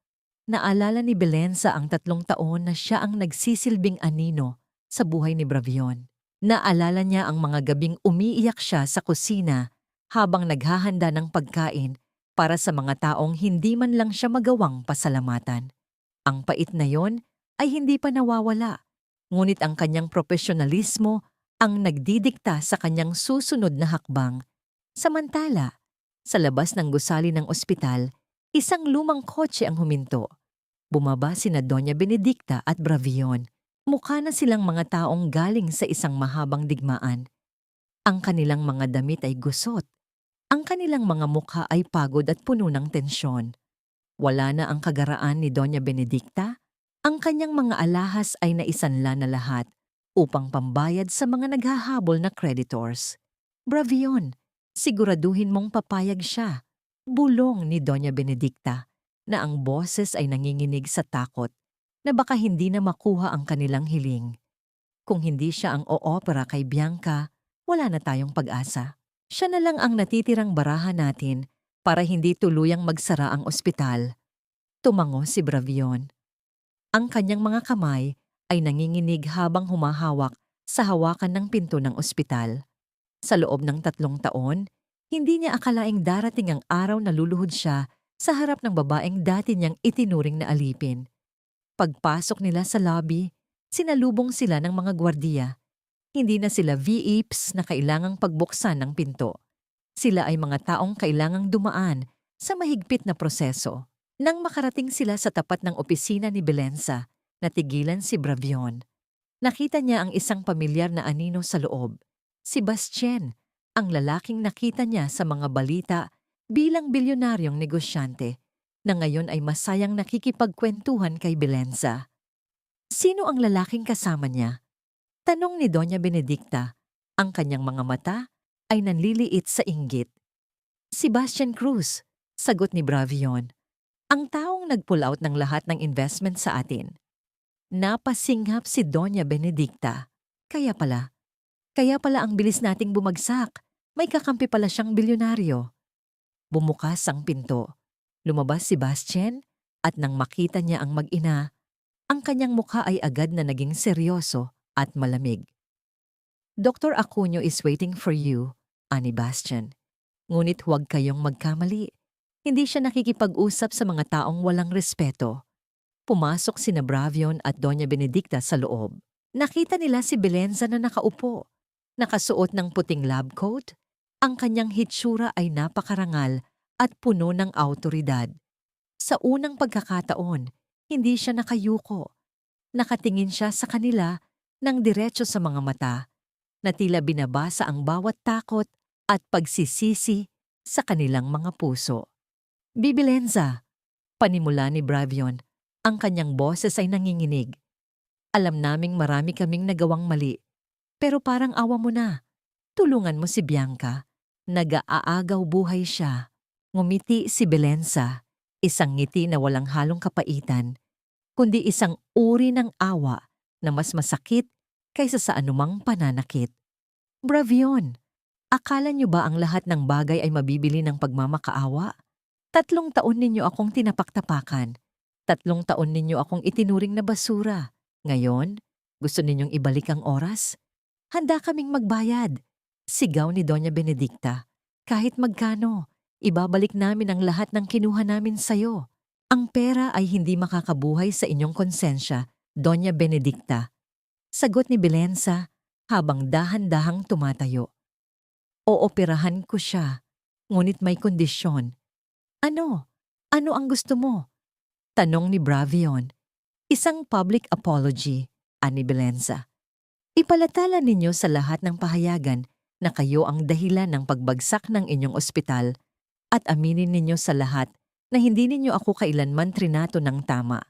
S1: Naalala ni Belenza ang 3 taon na siya ang nagsisilbing anino sa buhay ni Bravion. Naalala niya ang mga gabing umiiyak siya sa kusina habang naghahanda ng pagkain para sa mga taong hindi man lang siya magawang pasalamatan. Ang pait na yon ay hindi pa nawawala, ngunit ang kanyang profesionalismo ang nagdidikta sa kanyang susunod na hakbang. Samantala, sa labas ng gusali ng ospital, isang lumang kotse ang huminto. Bumaba sina Doña Benedicta at Bravion. Mukha na silang mga taong galing sa isang mahabang digmaan. Ang kanilang mga damit ay gusot. Ang kanilang mga mukha ay pagod at puno ng tensyon. Wala na ang kagaraan ni Doña Benedicta. Ang kanyang mga alahas ay naisanla na lahat upang pambayad sa mga naghahabol na creditors. Bravion, siguraduhin mong papayag siya. Bulong ni Doña Benedicta na ang boses ay nanginginig sa takot na baka hindi na makuha ang kanilang hiling. Kung hindi siya ang oopera kay Bianca, wala na tayong pag-asa. Siya na lang ang natitirang baraha natin para hindi tuluyang magsara ang ospital. Tumango si Bravion. Ang kanyang mga kamay ay nanginginig habang humahawak sa hawakan ng pinto ng ospital. Sa loob ng 3 taon, hindi niya akalaing darating ang araw na luluhod siya sa harap ng babaeng dati niyang itinuring na alipin. Pagpasok nila sa lobby, sinalubong sila ng mga gwardiya. Hindi na sila VIPs na kailangang pagbuksan ng pinto. Sila ay mga taong kailangang dumaan sa mahigpit na proseso. Nang makarating sila sa tapat ng opisina ni Belenza, natigilan si Bravion. Nakita niya ang isang pamilyar na anino sa loob. Si Bastien, ang lalaking nakita niya sa mga balita bilang bilyonaryong negosyante, na ngayon ay masayang nakikipagkwentuhan kay Belenza. Sino ang lalaking kasama niya? Tanong ni Doña Benedicta. Ang kanyang mga mata ay nanliliit sa inggit. Sebastian Cruz, sagot ni Bravion. Ang taong nag-pull out ng lahat ng investment sa atin. Napasinghap si Doña Benedicta. Kaya pala ang bilis nating bumagsak. May kakampi pala siyang bilyonaryo. Bumukas ang pinto. Lumabas si Bastien at nang makita niya ang mag-ina, ang kanyang mukha ay agad na naging seryoso at malamig. Dr. Acuño is waiting for you, ani Bastien. Ngunit huwag kayong magkamali. Hindi siya nakikipag-usap sa mga taong walang respeto. Pumasok sina Bravion at Doña Benedicta sa loob. Nakita nila si Belenza na nakaupo. Nakasuot ng puting lab coat. Ang kanyang hitsura ay napakarangal at puno ng awtoridad. Sa unang pagkakataon, hindi siya nakayuko. Nakatingin siya sa kanila ng diretso sa mga mata, na tila binabasa ang bawat takot at pagsisisi sa kanilang mga puso. Bibilenza, panimula ni Bravion, ang kanyang boses ay nanginginig. Alam naming marami kaming nagawang mali, pero parang awa mo na. Tulungan mo si Bianca. Nag-aagaw buhay siya. Ngumiti si Belenza, isang ngiti na walang halong kapaitan, kundi isang uri ng awa na mas masakit kaysa sa anumang pananakit. Bravion, akala niyo ba ang lahat ng bagay ay mabibili ng pagmamakaawa? 3 taon ninyo akong tinapaktapakan. 3 taon ninyo akong itinuring na basura. Ngayon, gusto ninyong ibalik ang oras? Handa kaming magbayad. Sigaw ni Doña Benedicta. Kahit magkano, ibabalik namin ang lahat ng kinuha namin sayo. Ang pera ay hindi makakabuhay sa inyong konsensya, Doña Benedicta. Sagot ni Belenza habang dahan-dahang tumatayo. Ooperahan ko siya. ngunit may kondisyon. Ano? Ano ang gusto mo? Tanong ni Bravion. Isang public apology, ani Belenza. Ipalatala ninyo sa lahat ng pahayagan na kayo ang dahilan ng pagbagsak ng inyong ospital at aminin ninyo sa lahat na hindi ninyo ako kailanman trinato ng tama.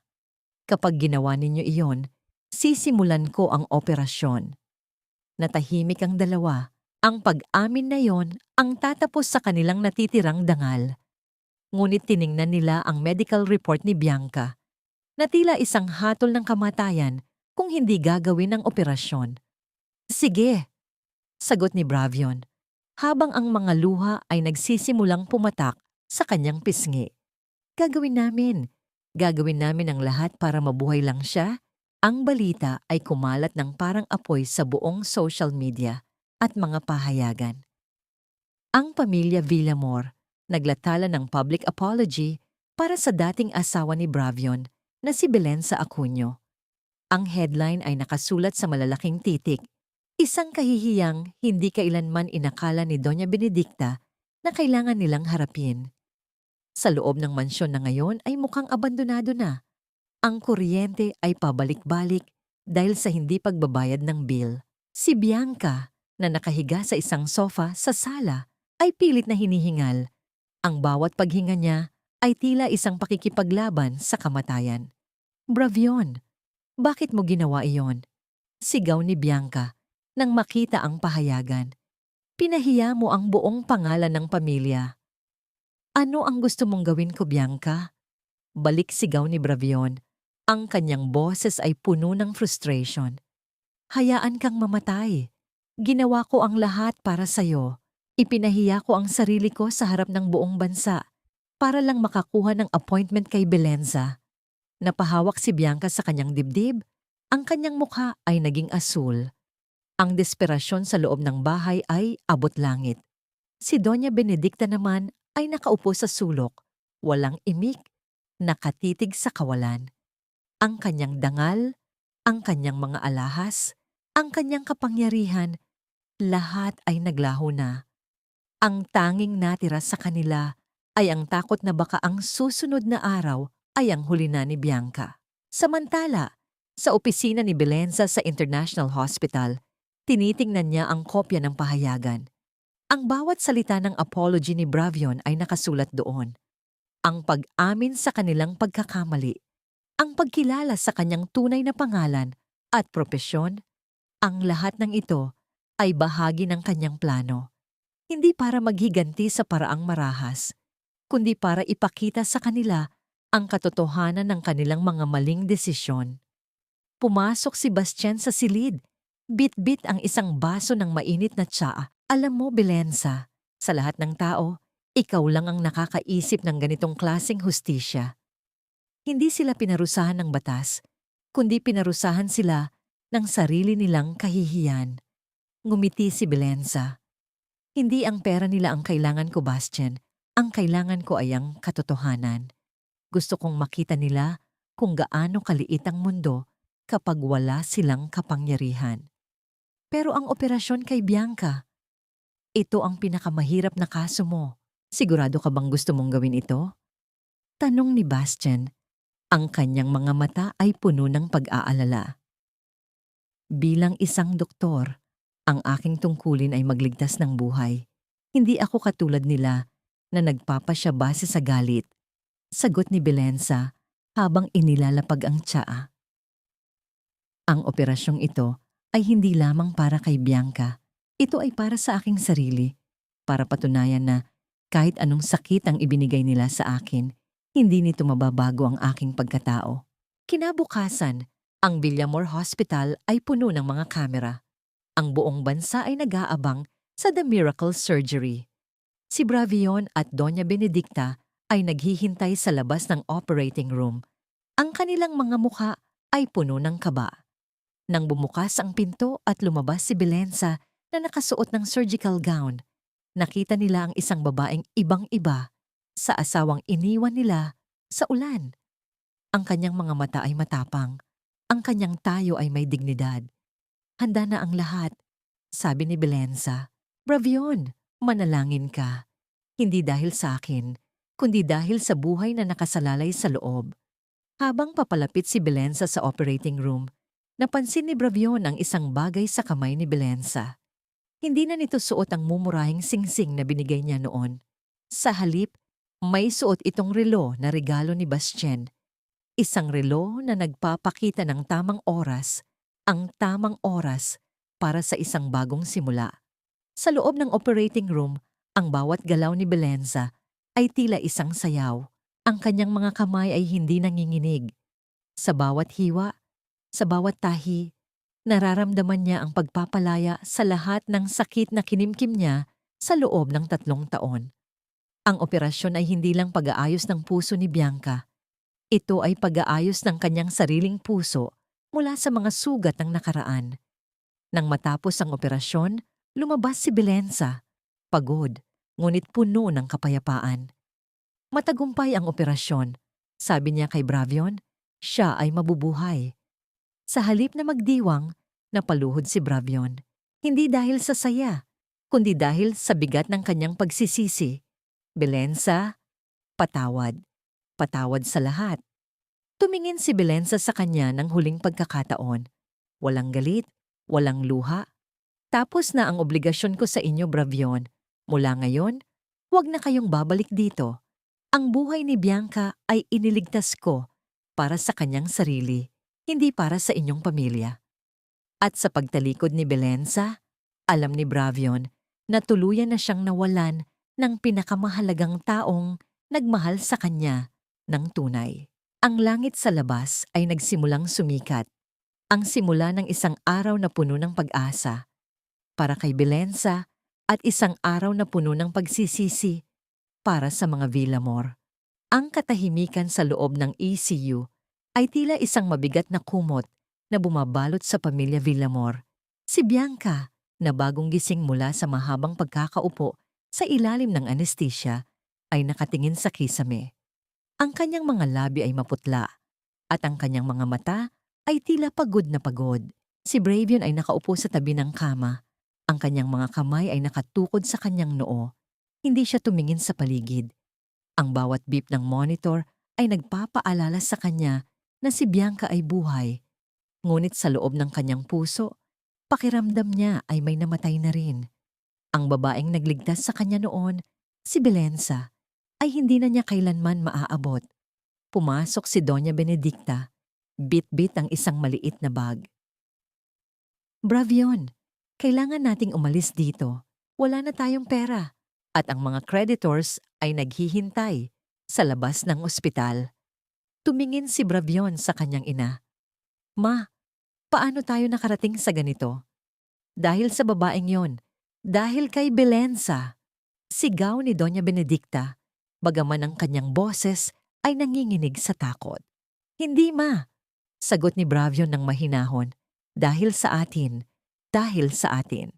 S1: Kapag ginawa ninyo iyon, sisimulan ko ang operasyon. Natahimik ang dalawa. Ang pag-amin na yon ang tatapos sa kanilang natitirang dangal. Ngunit tiningnan nila ang medical report ni Bianca na tila isang hatol ng kamatayan kung hindi gagawin ang operasyon. Sige, sagot ni Bravion, habang ang mga luha ay nagsisimulang pumatak sa kanyang pisngi. Gagawin namin. Gagawin namin ang lahat para mabuhay lang siya. Ang balita ay kumalat ng parang apoy sa buong social media at mga pahayagan. Ang pamilya Villamor naglatala ng public apology para sa dating asawa ni Bravion na si Belenza Acuño. Ang headline ay nakasulat sa malalaking titik, isang kahihiyang hindi kailanman inakala ni Doña Benedicta na kailangan nilang harapin. Sa loob ng mansyon na ngayon ay mukhang abandonado na. Ang kuryente ay pabalik-balik dahil sa hindi pagbabayad ng bill. Si Bianca, na nakahiga sa isang sofa sa sala, ay pilit na hinihingal. Ang bawat paghinga niya ay tila isang pakikipaglaban sa kamatayan. Bravion, bakit mo ginawa iyon? Sigaw ni Bianca nang makita ang pahayagan. Pinahiya mo ang buong pangalan ng pamilya. Ano ang gusto mong gawin ko, Bianca? Balik sigaw ni Bravion. Ang kanyang boses ay puno ng frustration. Hayaan kang mamatay. Ginawa ko ang lahat para sa'yo. Ipinahiya ko ang sarili ko sa harap ng buong bansa para lang makakuha ng appointment kay Belenza. Napahawak si Bianca sa kanyang dibdib. Ang kanyang mukha ay naging asul. Ang desperasyon sa loob ng bahay ay abot langit. Si Doña Benedicta naman ay nakaupo sa sulok, walang imik, nakatitig sa kawalan. Ang kanyang dangal, ang kanyang mga alahas, ang kanyang kapangyarihan, lahat ay naglaho na. Ang tanging natira sa kanila ay ang takot na baka ang susunod na araw ay ang huli na ni Bianca. Samantala, sa opisina ni Belenza sa International Hospital, tinitingnan niya ang kopya ng pahayagan. Ang bawat salita ng apology ni Bravion ay nakasulat doon. Ang pag-amin sa kanilang pagkakamali, ang pagkilala sa kanyang tunay na pangalan at propesyon, ang lahat ng ito ay bahagi ng kanyang plano. Hindi para maghiganti sa paraang marahas, kundi para ipakita sa kanila ang katotohanan ng kanilang mga maling desisyon. Pumasok si Bastien sa silid. Bit-bit ang isang baso ng mainit na tsaa. Alam mo, Belenza, sa lahat ng tao, ikaw lang ang nakakaisip ng ganitong klaseng hustisya. Hindi sila pinarusahan ng batas, kundi pinarusahan sila ng sarili nilang kahihiyan. Ngumiti si Belenza. Hindi ang pera nila ang kailangan ko, Bastien. Ang kailangan ko ay ang katotohanan. Gusto kong makita nila kung gaano kaliit ang mundo kapag wala silang kapangyarihan. Pero ang operasyon kay Bianca, ito ang pinakamahirap na kaso mo. Sigurado ka bang gusto mong gawin ito? Tanong ni Bastien. Ang kanyang mga mata ay puno ng pag-aalala. Bilang isang doktor, ang aking tungkulin ay magligtas ng buhay. Hindi ako katulad nila na nagpapasya base sa galit. Sagot ni Belenza habang inilalapag ang tsaa. Ang operasyong ito ay hindi lamang para kay Bianca. Ito ay para sa aking sarili, para patunayan na kahit anong sakit ang ibinigay nila sa akin, hindi nito mababago ang aking pagkatao. Kinabukasan, ang Villamor Hospital ay puno ng mga kamera. Ang buong bansa ay nag-aabang sa The Miracle Surgery. Si Bravion at Doña Benedicta ay naghihintay sa labas ng operating room. Ang kanilang mga mukha ay puno ng kaba. Nang bumukas ang pinto at lumabas si Belenza na nakasuot ng surgical gown, nakita nila ang isang babaeng ibang-iba sa asawang iniwan nila sa ulan. Ang kanyang mga mata ay matapang. Ang kanyang tayo ay may dignidad. Handa na ang lahat, sabi ni Belenza. Bravion, manalangin ka. Hindi dahil sa akin, kundi dahil sa buhay na nakasalalay sa loob. Habang papalapit si Belenza sa operating room, napansin ni Bravion ang isang bagay sa kamay ni Belenza. Hindi na nito suot ang mumurahing singsing na binigay niya noon. Sa halip, may suot itong relo na regalo ni Bastien. Isang relo na nagpapakita ng tamang oras, ang tamang oras para sa isang bagong simula. Sa loob ng operating room, ang bawat galaw ni Belenza ay tila isang sayaw. Ang kanyang mga kamay ay hindi nanginginig. Sa bawat hiwa, sa bawat tahi, nararamdaman niya ang pagpapalaya sa lahat ng sakit na kinimkim niya sa loob ng 3 taon. Ang operasyon ay hindi lang pag-aayos ng puso ni Bianca. Ito ay pag-aayos ng kanyang sariling puso mula sa mga sugat ng nakaraan. Nang matapos ang operasyon, lumabas si Belenza, pagod, ngunit puno ng kapayapaan. Matagumpay ang operasyon. Sabi niya kay Bravion, siya ay mabubuhay. Sa halip na magdiwang, napaluhod si Bravion. Hindi dahil sa saya, kundi dahil sa bigat ng kanyang pagsisisi. Belenza, patawad. Patawad sa lahat. Tumingin si Belenza sa kanya ng huling pagkakataon. Walang galit, walang luha. Tapos na ang obligasyon ko sa inyo, Bravion. Mula ngayon, huwag na kayong babalik dito. Ang buhay ni Bianca ay iniligtas ko para sa kanyang sarili, hindi para sa inyong pamilya. At sa pagtalikod ni Belenza, alam ni Bravion na tuluyan na siyang nawalan ng pinakamahalagang taong nagmahal sa kanya ng tunay. Ang langit sa labas ay nagsimulang sumikat. Ang simula ng isang araw na puno ng pag-asa para kay Belenza at isang araw na puno ng pagsisisi para sa mga Villamor. Ang katahimikan sa loob ng ECU ay tila isang mabigat na kumot na bumabalot sa pamilya Villamor. Si Bianca, na bagong gising mula sa mahabang pagkakaupo sa ilalim ng anesthesia, ay nakatingin sa kisame. Ang kanyang mga labi ay maputla at ang kanyang mga mata ay tila pagod na pagod. Si Bravion ay nakaupo sa tabi ng kama. Ang kanyang mga kamay ay nakatukod sa kanyang noo. Hindi siya tumingin sa paligid. Ang bawat beep ng monitor ay nagpapaalala sa kanya na si Bianca ay buhay. Ngunit sa loob ng kanyang puso, pakiramdam niya ay may namatay na rin. Ang babaeng nagligtas sa kanya noon, si Belenza, ay hindi na niya kailanman maaabot. Pumasok si Doña Benedicta, bit-bit ang isang maliit na bag. Bravion, kailangan nating umalis dito. Wala na tayong pera. At ang mga creditors ay naghihintay sa labas ng ospital. Tumingin si Bravion sa kanyang ina. Ma, paano tayo nakarating sa ganito? Dahil sa babaeng yon, dahil kay Belenza. Sigaw ni Doña Benedicta, bagaman ang kanyang boses ay nanginginig sa takot. Hindi ma, sagot ni Bravion ng mahinahon, dahil sa atin, dahil sa atin.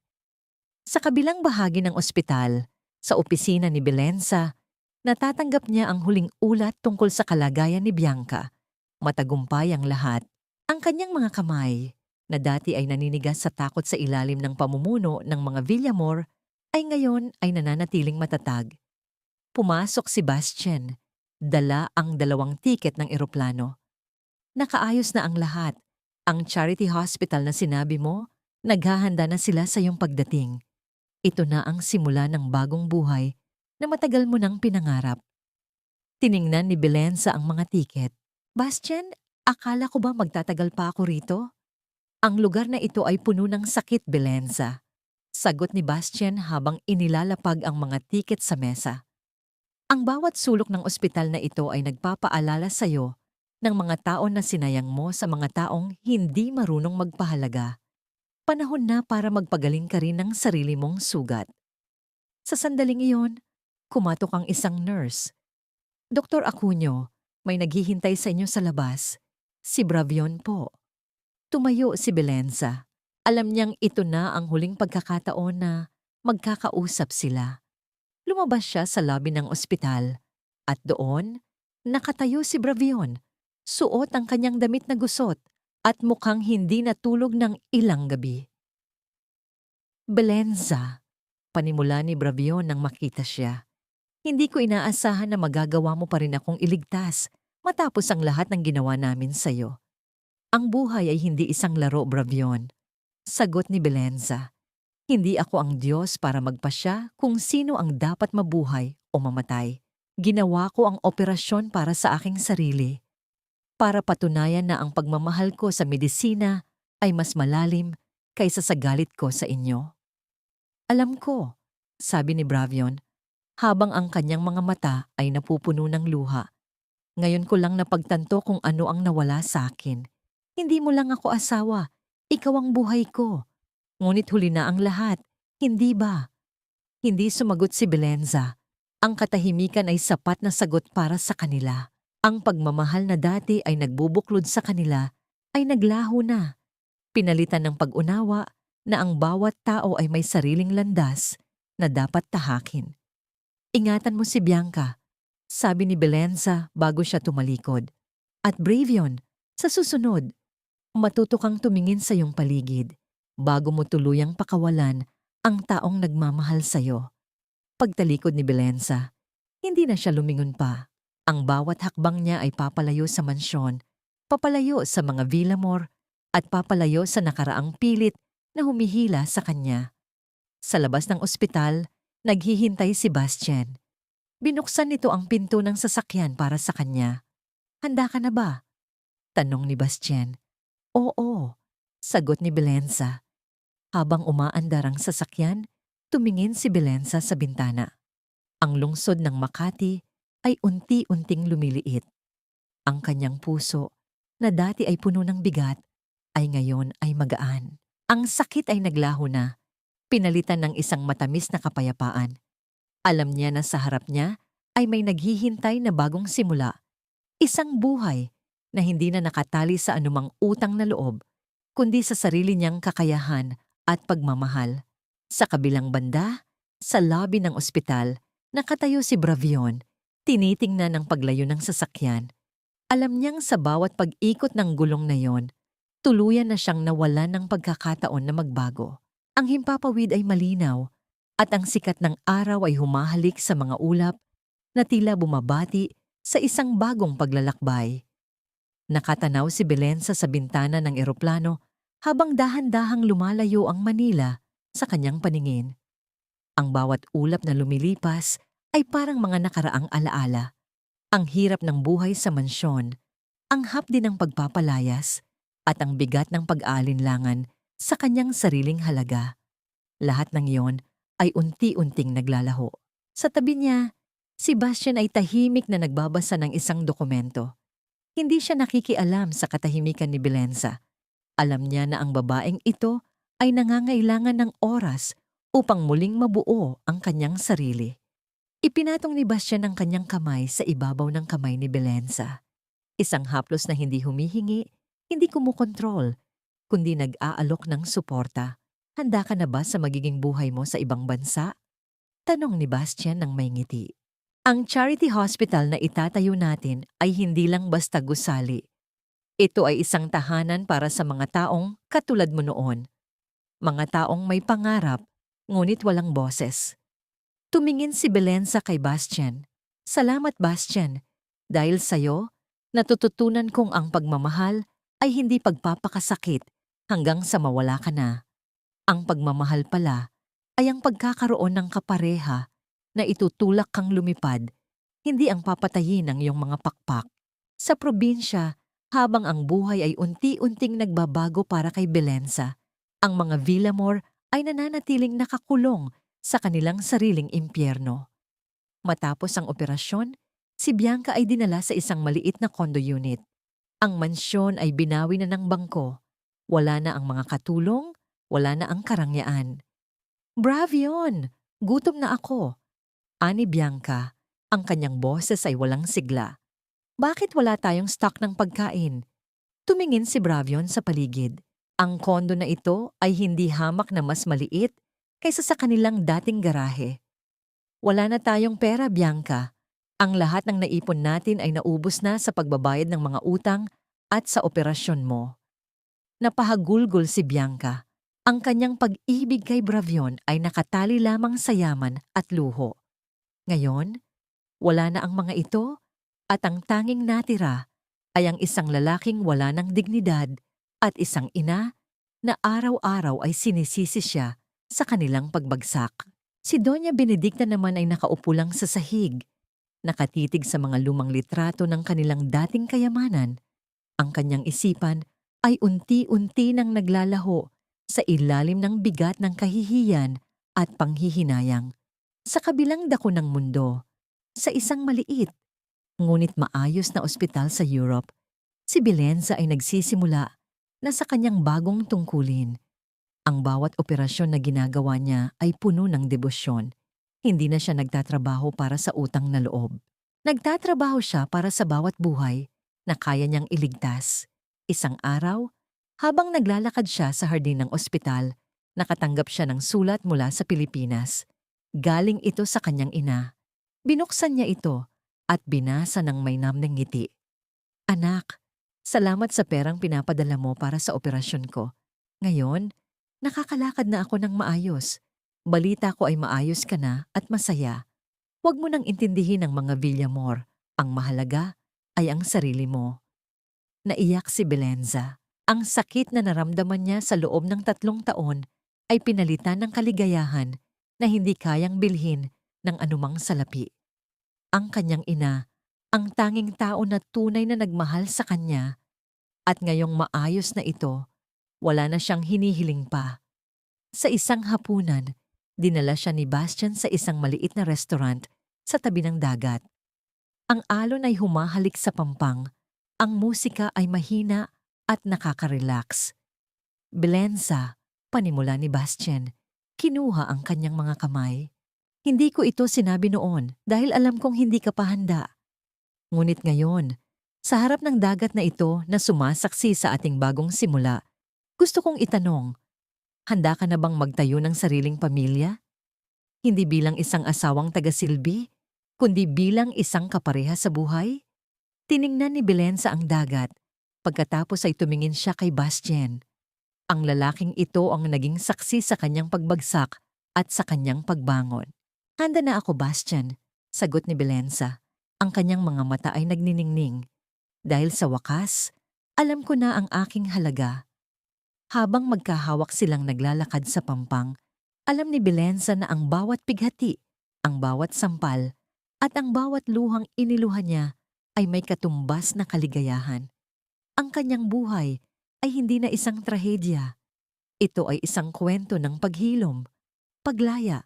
S1: Sa kabilang bahagi ng ospital, sa opisina ni Belenza, natatanggap niya ang huling ulat tungkol sa kalagayan ni Bianca. Matagumpay ang lahat. Ang kanyang mga kamay, na dati ay naninigas sa takot sa ilalim ng pamumuno ng mga Villamor, ay ngayon ay nananatiling matatag. Pumasok si Bastien, dala ang 2 tiket ng eroplano. Nakaayos na ang lahat. Ang charity hospital na sinabi mo, naghahanda na sila sa iyong pagdating. Ito na ang simula ng bagong buhay na matagal mo nang pinangarap. Tiningnan ni Belenza ang mga tiket. Bastien, akala ko ba magtatagal pa ako rito? Ang lugar na ito ay puno ng sakit, Belenza. Sagot ni Bastien habang inilalapag ang mga tiket sa mesa. Ang bawat sulok ng ospital na ito ay nagpapaalala sa iyo ng mga taon na sinayang mo sa mga taong hindi marunong magpahalaga. Panahon na para magpagaling ka rin ng sarili mong sugat. Sa sandaling iyon, kumatok ang isang nurse. Dr. Acuño, may naghihintay sa inyo sa labas. Si Bravion po. Tumayo si Belenza. Alam niyang ito na ang huling pagkakataon na magkakausap sila. Lumabas siya sa lobby ng ospital. At doon, nakatayo si Bravion. Suot ang kanyang damit na gusot at mukhang hindi natulog ng ilang gabi. Belenza, panimula ni Bravion nang makita siya. Hindi ko inaasahan na magagawa mo pa rin akong iligtas matapos ang lahat ng ginawa namin sa'yo. Ang buhay ay hindi isang laro, Bravion. Sagot ni Belenza. Hindi ako ang Diyos para magpasya kung sino ang dapat mabuhay o mamatay. Ginawa ko ang operasyon para sa aking sarili. Para patunayan na ang pagmamahal ko sa medisina ay mas malalim kaysa sa galit ko sa inyo. Alam ko, sabi ni Bravion, habang ang kanyang mga mata ay napupuno ng luha. Ngayon ko lang napagtanto kung ano ang nawala sa akin. Hindi mo lang ako asawa, ikaw ang buhay ko. Ngunit huli na ang lahat, hindi ba? Hindi sumagot si Belenza. Ang katahimikan ay sapat na sagot para sa kanila. Ang pagmamahal na dati ay nagbubuklod sa kanila ay naglaho na. Pinalitan ng pag-unawa na ang bawat tao ay may sariling landas na dapat tahakin. Ingatan mo si Bianca, sabi ni Belenza bago siya tumalikod. At Bravion, sa susunod, matuto kang tumingin sa iyong paligid bago mo tuluyang pakawalan ang taong nagmamahal sa'yo. Pagtalikod ni Belenza, hindi na siya lumingon pa. Ang bawat hakbang niya ay papalayo sa mansyon, papalayo sa mga Villamor, at papalayo sa nakaraang pilit na humihila sa kanya. Sa labas ng ospital, naghihintay si Bastien. Binuksan nito ang pinto ng sasakyan para sa kanya. Handa ka na ba? Tanong ni Bastien. Oo, sagot ni Belenza. Habang umaandar ang sasakyan, tumingin si Belenza sa bintana. Ang lungsod ng Makati ay unti-unting lumiliit. Ang kanyang puso, na dati ay puno ng bigat, ay ngayon ay magaan. Ang sakit ay naglaho na, pinalitan ng isang matamis na kapayapaan. Alam niya na sa harap niya ay may naghihintay na bagong simula. Isang buhay na hindi na nakatali sa anumang utang na loob, kundi sa sarili niyang kakayahan at pagmamahal. Sa kabilang banda, sa lobby ng ospital, nakatayo si Bravion, tinitingnan ang paglayo ng sasakyan. Alam niyang sa bawat pag-ikot ng gulong na yon, tuluyan na siyang nawalan ng pagkakataon na magbago. Ang himpapawid ay malinaw at ang sikat ng araw ay humahalik sa mga ulap na tila bumabati sa isang bagong paglalakbay. Nakatanaw si Belenza sa bintana ng eroplano habang dahan-dahang lumalayo ang Manila sa kanyang paningin. Ang bawat ulap na lumilipas ay parang mga nakaraang alaala. Ang hirap ng buhay sa mansyon, ang hapdi ng pagpapalayas, at ang bigat ng pag-aalinlangan sa kanyang sariling halaga. Lahat ng iyon ay unti-unting naglalaho. Sa tabi niya, si Bastien ay tahimik na nagbabasa ng isang dokumento. Hindi siya nakikialam sa katahimikan ni Belenza. Alam niya na ang babaeng ito ay nangangailangan ng oras upang muling mabuo ang kanyang sarili. Ipinatong ni Bastien ang kanyang kamay sa ibabaw ng kamay ni Belenza. Isang haplos na hindi humihingi, hindi kumukontrol, kundi nag-aalok ng suporta. Handa ka na ba sa magiging buhay mo sa ibang bansa? Tanong ni Bastien ng may ngiti. Ang charity hospital na itatayo natin ay hindi lang basta gusali. Ito ay isang tahanan para sa mga taong katulad mo noon. Mga taong may pangarap, ngunit walang boses. Tumingin si Belenza kay Bastien. Salamat, Bastien. Dahil sa'yo, natututunan kong ang pagmamahal ay hindi pagpapakasakit hanggang sa mawala ka na. Ang pagmamahal pala ay ang pagkakaroon ng kapareha na itutulak kang lumipad, hindi ang papatayin ng iyong mga pakpak. Sa probinsya, habang ang buhay ay unti-unting nagbabago para kay Belenza, ang mga Villamor ay nananatiling nakakulong sa kanilang sariling impyerno. Matapos ang operasyon, si Bianca ay dinala sa isang maliit na condo unit. Ang mansyon ay binawi na ng bangko. Wala na ang mga katulong, wala na ang karangyaan. Bravion! Gutom na ako! Ani Bianca, ang kanyang boses ay walang sigla. Bakit wala tayong stock ng pagkain? Tumingin si Bravion sa paligid. Ang kondo na ito ay hindi hamak na mas maliit kaysa sa kanilang dating garahe. Wala na tayong pera, Bianca. Ang lahat ng naipon natin ay naubos na sa pagbabayad ng mga utang at sa operasyon mo. Napahagulgol si Bianca. Ang kanyang pag-ibig kay Bravion ay nakatali lamang sa yaman at luho. Ngayon, Wala na ang mga ito at ang tanging natira ay ang isang lalaking wala ng dignidad at isang ina na araw-araw ay sinisisi siya sa kanilang pagbagsak. Si Doña Benedicta naman ay nakaupo lang sa sahig, nakatitig sa mga lumang litrato ng kanilang dating kayamanan. Ang kanyang isipan ay unti-unti nang naglalaho sa ilalim ng bigat ng kahihiyan at panghihinayang. Sa kabilang dako ng mundo, sa isang maliit, ngunit maayos na ospital sa Europe, si Belenza ay nagsisimula na sa kanyang bagong tungkulin. Ang bawat operasyon na ginagawa niya ay puno ng debosyon. Hindi na siya nagtatrabaho para sa utang na loob. Nagtatrabaho siya para sa bawat buhay na kaya niyang iligtas. Isang araw, habang naglalakad siya sa hardin ng ospital, nakatanggap siya ng sulat mula sa Pilipinas. Galing ito sa kanyang ina. Binuksan niya ito at binasa ng may namneng ngiti. Anak, salamat sa perang pinapadala mo para sa operasyon ko. Ngayon, nakakalakad na ako ng maayos. Balita ko ay maayos ka na at masaya. Huwag mo nang intindihin ang mga Villamor. Ang mahalaga ay ang sarili mo. Naiyak si Belenza. Ang sakit na naramdaman niya sa loob ng 3 taon ay pinalitan ng kaligayahan na hindi kayang bilhin ng anumang salapi. Ang kanyang ina, ang tanging tao na tunay na nagmahal sa kanya, at ngayong maayos na ito, wala na siyang hinihiling pa. Sa isang hapunan, dinala siya ni Bastian sa isang maliit na restaurant sa tabi ng dagat. Ang alon ay humahalik sa pampang, ang musika ay mahina at nakaka-relax. Belenza, panimula ni Bastian, kinuha ang kanyang mga kamay. Hindi ko ito sinabi noon dahil alam kong hindi ka pa handa. Ngunit ngayon, sa harap ng dagat na ito na sumasaksi sa ating bagong simula, gusto kong itanong, handa ka na bang magtayo ng sariling pamilya? Hindi bilang isang asawang taga-silbi, kundi bilang isang kapareha sa buhay? Tiningnan ni Belenza ang dagat, pagkatapos ay tumingin siya kay Bastian. Ang lalaking ito ang naging saksi sa kanyang pagbagsak at sa kanyang pagbangon. Handa na ako, Bastian, sagot ni Belenza. Ang kanyang mga mata ay nagniningning. Dahil sa wakas, alam ko na ang aking halaga. Habang magkahawak silang naglalakad sa pampang, alam ni Belenza na ang bawat pighati, ang bawat sampal, at ang bawat luhang iniluhan niya ay may katumbas na kaligayahan. Ang kanyang buhay ay hindi na isang trahedya. Ito ay isang kwento ng paghilom, paglaya,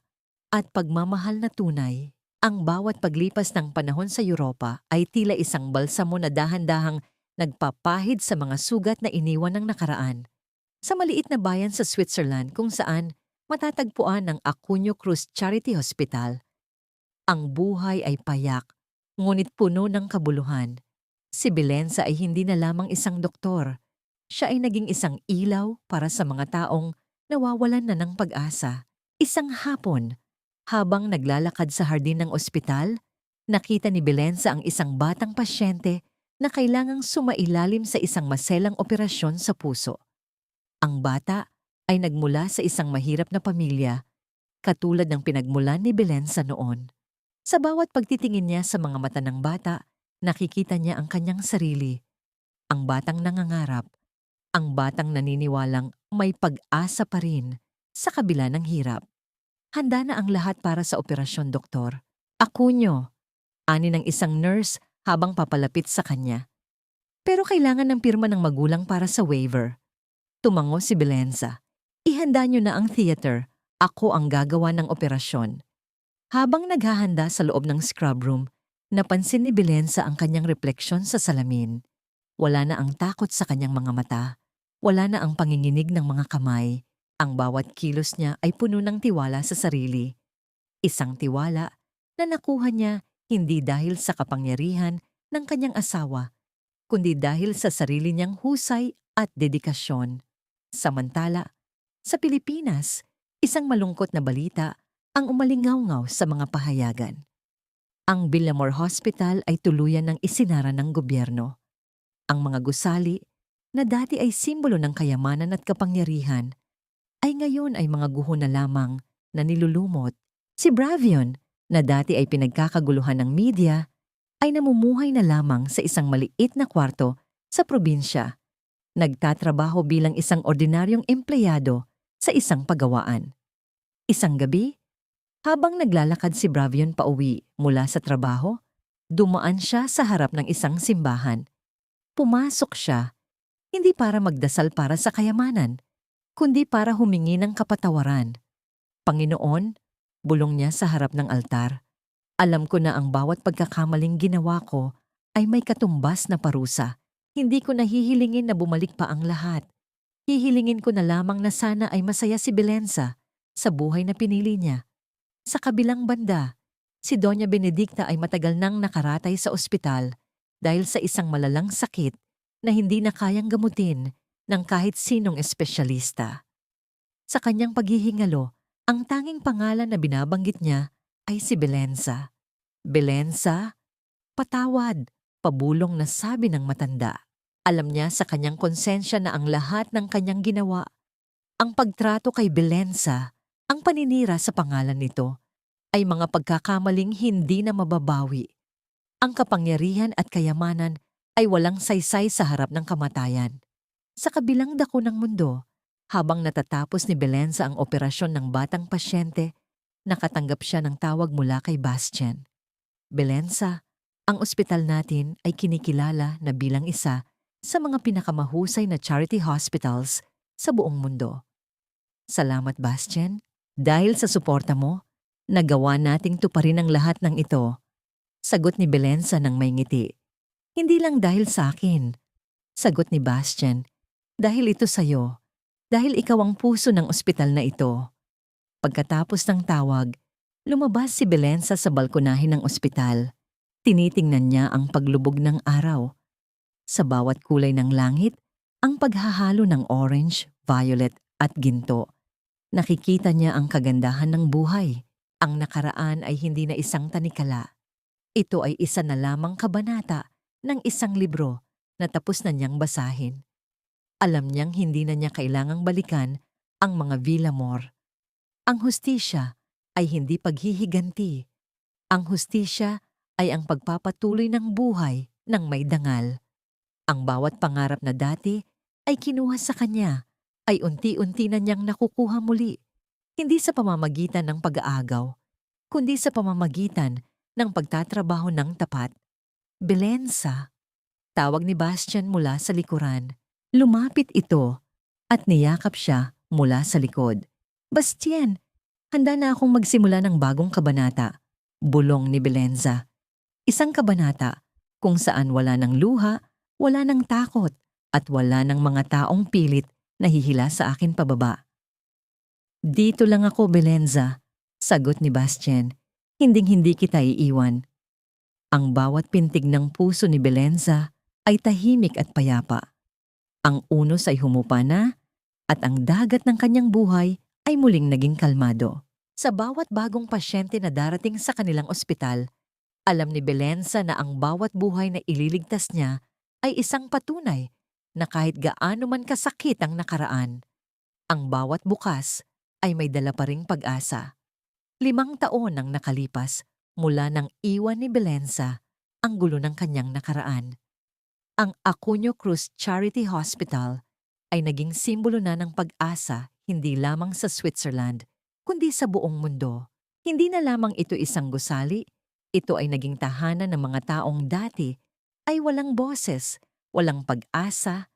S1: at pagmamahal na tunay. Ang bawat paglipas ng panahon sa Europa ay tila isang balsamo na dahan-dahang nagpapahid sa mga sugat na iniwan ng nakaraan. Sa maliit na bayan sa Switzerland kung saan matatagpuan ang Acuña Cruz Charity Hospital, ang buhay ay payak, ngunit puno ng kabuluhan. Si Belenza ay hindi na lamang isang doktor. Siya ay naging isang ilaw para sa mga taong nawawalan na ng pag-asa. Isang hapon, habang naglalakad sa hardin ng ospital, nakita ni Belenza ang isang batang pasyente na kailangang sumailalim sa isang maselang operasyon sa puso. Ang bata ay nagmula sa isang mahirap na pamilya, katulad ng pinagmulan ni Belenza noon. Sa bawat pagtitingin niya sa mga mata ng bata, nakikita niya ang kanyang sarili. Ang batang nangangarap, ang batang naniniwalang may pag-asa pa rin sa kabila ng hirap. Handa na ang lahat para sa operasyon, doktor. Acuña, ani ng isang nurse habang papalapit sa kanya. Pero kailangan ng pirma ng magulang para sa waiver. Tumango si Belenza. Ihanda niyo na ang theater. Ako ang gagawa ng operasyon. Habang naghahanda sa loob ng scrub room, napansin ni Belenza ang kanyang refleksyon sa salamin. Wala na ang takot sa kanyang mga mata. Wala na ang panginginig ng mga kamay. Ang bawat kilos niya ay puno ng tiwala sa sarili. Isang tiwala na nakuha niya hindi dahil sa kapangyarihan ng kanyang asawa, kundi dahil sa sarili niyang husay at dedikasyon. Samantala, sa Pilipinas, isang malungkot na balita ang umalingaw-ngaw sa mga pahayagan. Ang Villamor Hospital ay tuluyan ng isinara ng gobyerno. Ang mga gusali, na dati ay simbolo ng kayamanan at kapangyarihan, ay ngayon ay mga guho na lamang na nilulumot. Si Bravion, na dati ay pinagkakaguluhan ng media, ay namumuhay na lamang sa isang maliit na kwarto sa probinsya. Nagtatrabaho bilang isang ordinaryong empleyado sa isang pagawaan. Isang gabi, habang naglalakad si Bravion pauwi mula sa trabaho, dumaan siya sa harap ng isang simbahan. Pumasok siya, hindi para magdasal para sa kayamanan, kundi para humingi ng kapatawaran. Panginoon, bulong niya sa harap ng altar, alam ko na ang bawat pagkakamaling ginawa ko ay may katumbas na parusa. Hindi ko nahihilingin na bumalik pa ang lahat. Hihilingin ko na lamang na sana ay masaya si Belenza sa buhay na pinili niya. Sa kabilang banda, si Doña Benedicta ay matagal nang nakaratay sa ospital dahil sa isang malalang sakit na hindi na kayang gamutin ng kahit sinong espesyalista. Sa kanyang paghihingalo, ang tanging pangalan na binabanggit niya ay si Belenza. Belenza, patawad, pabulong na sabi ng matanda. Alam niya sa kanyang konsensya na ang lahat ng kanyang ginawa, ang pagtrato kay Belenza, ang paninira sa pangalan nito, ay mga pagkakamaling hindi na mababawi. Ang kapangyarihan at kayamanan ay walang saysay sa harap ng kamatayan. Sa kabilang dako ng mundo, habang natatapos ni Belenza ang operasyon ng batang pasyente, nakatanggap siya ng tawag mula kay Bastian. Belenza, ang ospital natin ay kinikilala na bilang isa sa mga pinakamahusay na charity hospitals sa buong mundo. Salamat, Bastian. Dahil sa suporta mo, nagawa nating tuparin ang lahat ng ito. Sagot ni Belenza ng may ngiti. Hindi lang dahil sa akin. Sagot ni Bastian, dahil ito sa'yo. Dahil ikaw ang puso ng ospital na ito. Pagkatapos ng tawag, lumabas si Belenza sa balkonahin ng ospital. Tinitingnan niya ang paglubog ng araw. Sa bawat kulay ng langit, ang paghahalo ng orange, violet at ginto. Nakikita niya ang kagandahan ng buhay. Ang nakaraan ay hindi na isang tanikala. Ito ay isa na lamang kabanata ng isang libro na tapos na niyang basahin. Alam niyang hindi na niya kailangang balikan ang mga Villamor. Ang hustisya ay hindi paghihiganti. Ang hustisya ay ang pagpapatuloy ng buhay ng may dangal. Ang bawat pangarap na dati ay kinuha sa kanya ay unti-unti na niyang nakukuha muli. Hindi sa pamamagitan ng pag-aagaw, kundi sa pamamagitan ng pagtatrabaho ng tapat. Belenza, tawag ni Bastian mula sa likuran. Lumapit ito at niyakap siya mula sa likod. Bastian, handa na akong magsimula ng bagong kabanata, bulong ni Belenza. Isang kabanata kung saan wala ng luha, wala ng takot, at wala ng mga taong pilit na hihila sa akin pababa. Dito lang ako, Belenza, sagot ni Bastian. Hinding-hindi kita iiwan. Ang bawat pintig ng puso ni Belenza ay tahimik at payapa. Ang unos ay humupa na at ang dagat ng kanyang buhay ay muling naging kalmado. Sa bawat bagong pasyente na darating sa kanilang ospital, alam ni Belenza na ang bawat buhay na ililigtas niya ay isang patunay na kahit gaano man kasakit ang nakaraan, ang bawat bukas ay may dala pa ring pag-asa. 5 taon ang nakalipas mula nang iwan ni Belenza ang gulo ng kanyang nakaraan. Ang Acuña Cruz Charity Hospital ay naging simbolo na ng pag-asa hindi lamang sa Switzerland, kundi sa buong mundo. Hindi na lamang ito isang gusali, ito ay naging tahanan ng mga taong dati ay walang boses, walang pag-asa,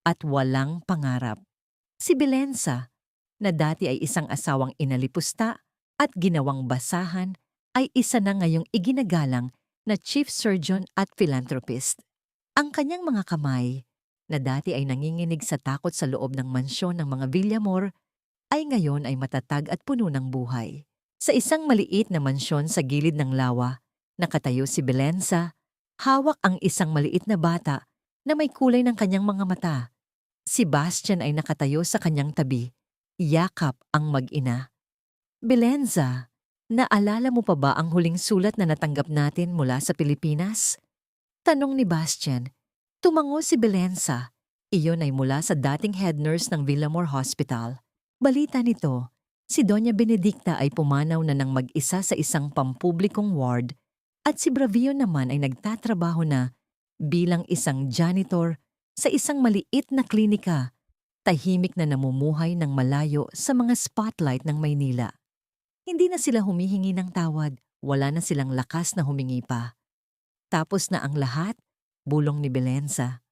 S1: at walang pangarap. Si Belenza, na dati ay isang asawang inalipusta at ginawang basahan, ay isa na ngayong iginagalang na chief surgeon at philanthropist. Ang kanyang mga kamay, na dati ay nanginginig sa takot sa loob ng mansyon ng mga Villamor, ay ngayon ay matatag at puno ng buhay. Sa isang maliit na mansyon sa gilid ng lawa, nakatayo si Belenza, hawak ang isang maliit na bata na may kulay ng kanyang mga mata. Si Bastian ay nakatayo sa kanyang tabi, yakap ang mag-ina. Belenza, naalala mo pa ba ang huling sulat na natanggap natin mula sa Pilipinas? Tanong ni Bastian. Tumango si Belenza. Iyon ay mula sa dating head nurse ng Villamor Hospital. Balita nito, Si Doña Benedicta ay pumanaw na ng mag-isa sa isang pampublikong ward at si Bravio naman ay nagtatrabaho na bilang isang janitor sa isang maliit na klinika, tahimik na namumuhay ng malayo sa mga spotlight ng Maynila. Hindi na sila humihingi ng tawad, wala na silang lakas na humingi pa. Tapos na ang lahat, bulong ni Belenza.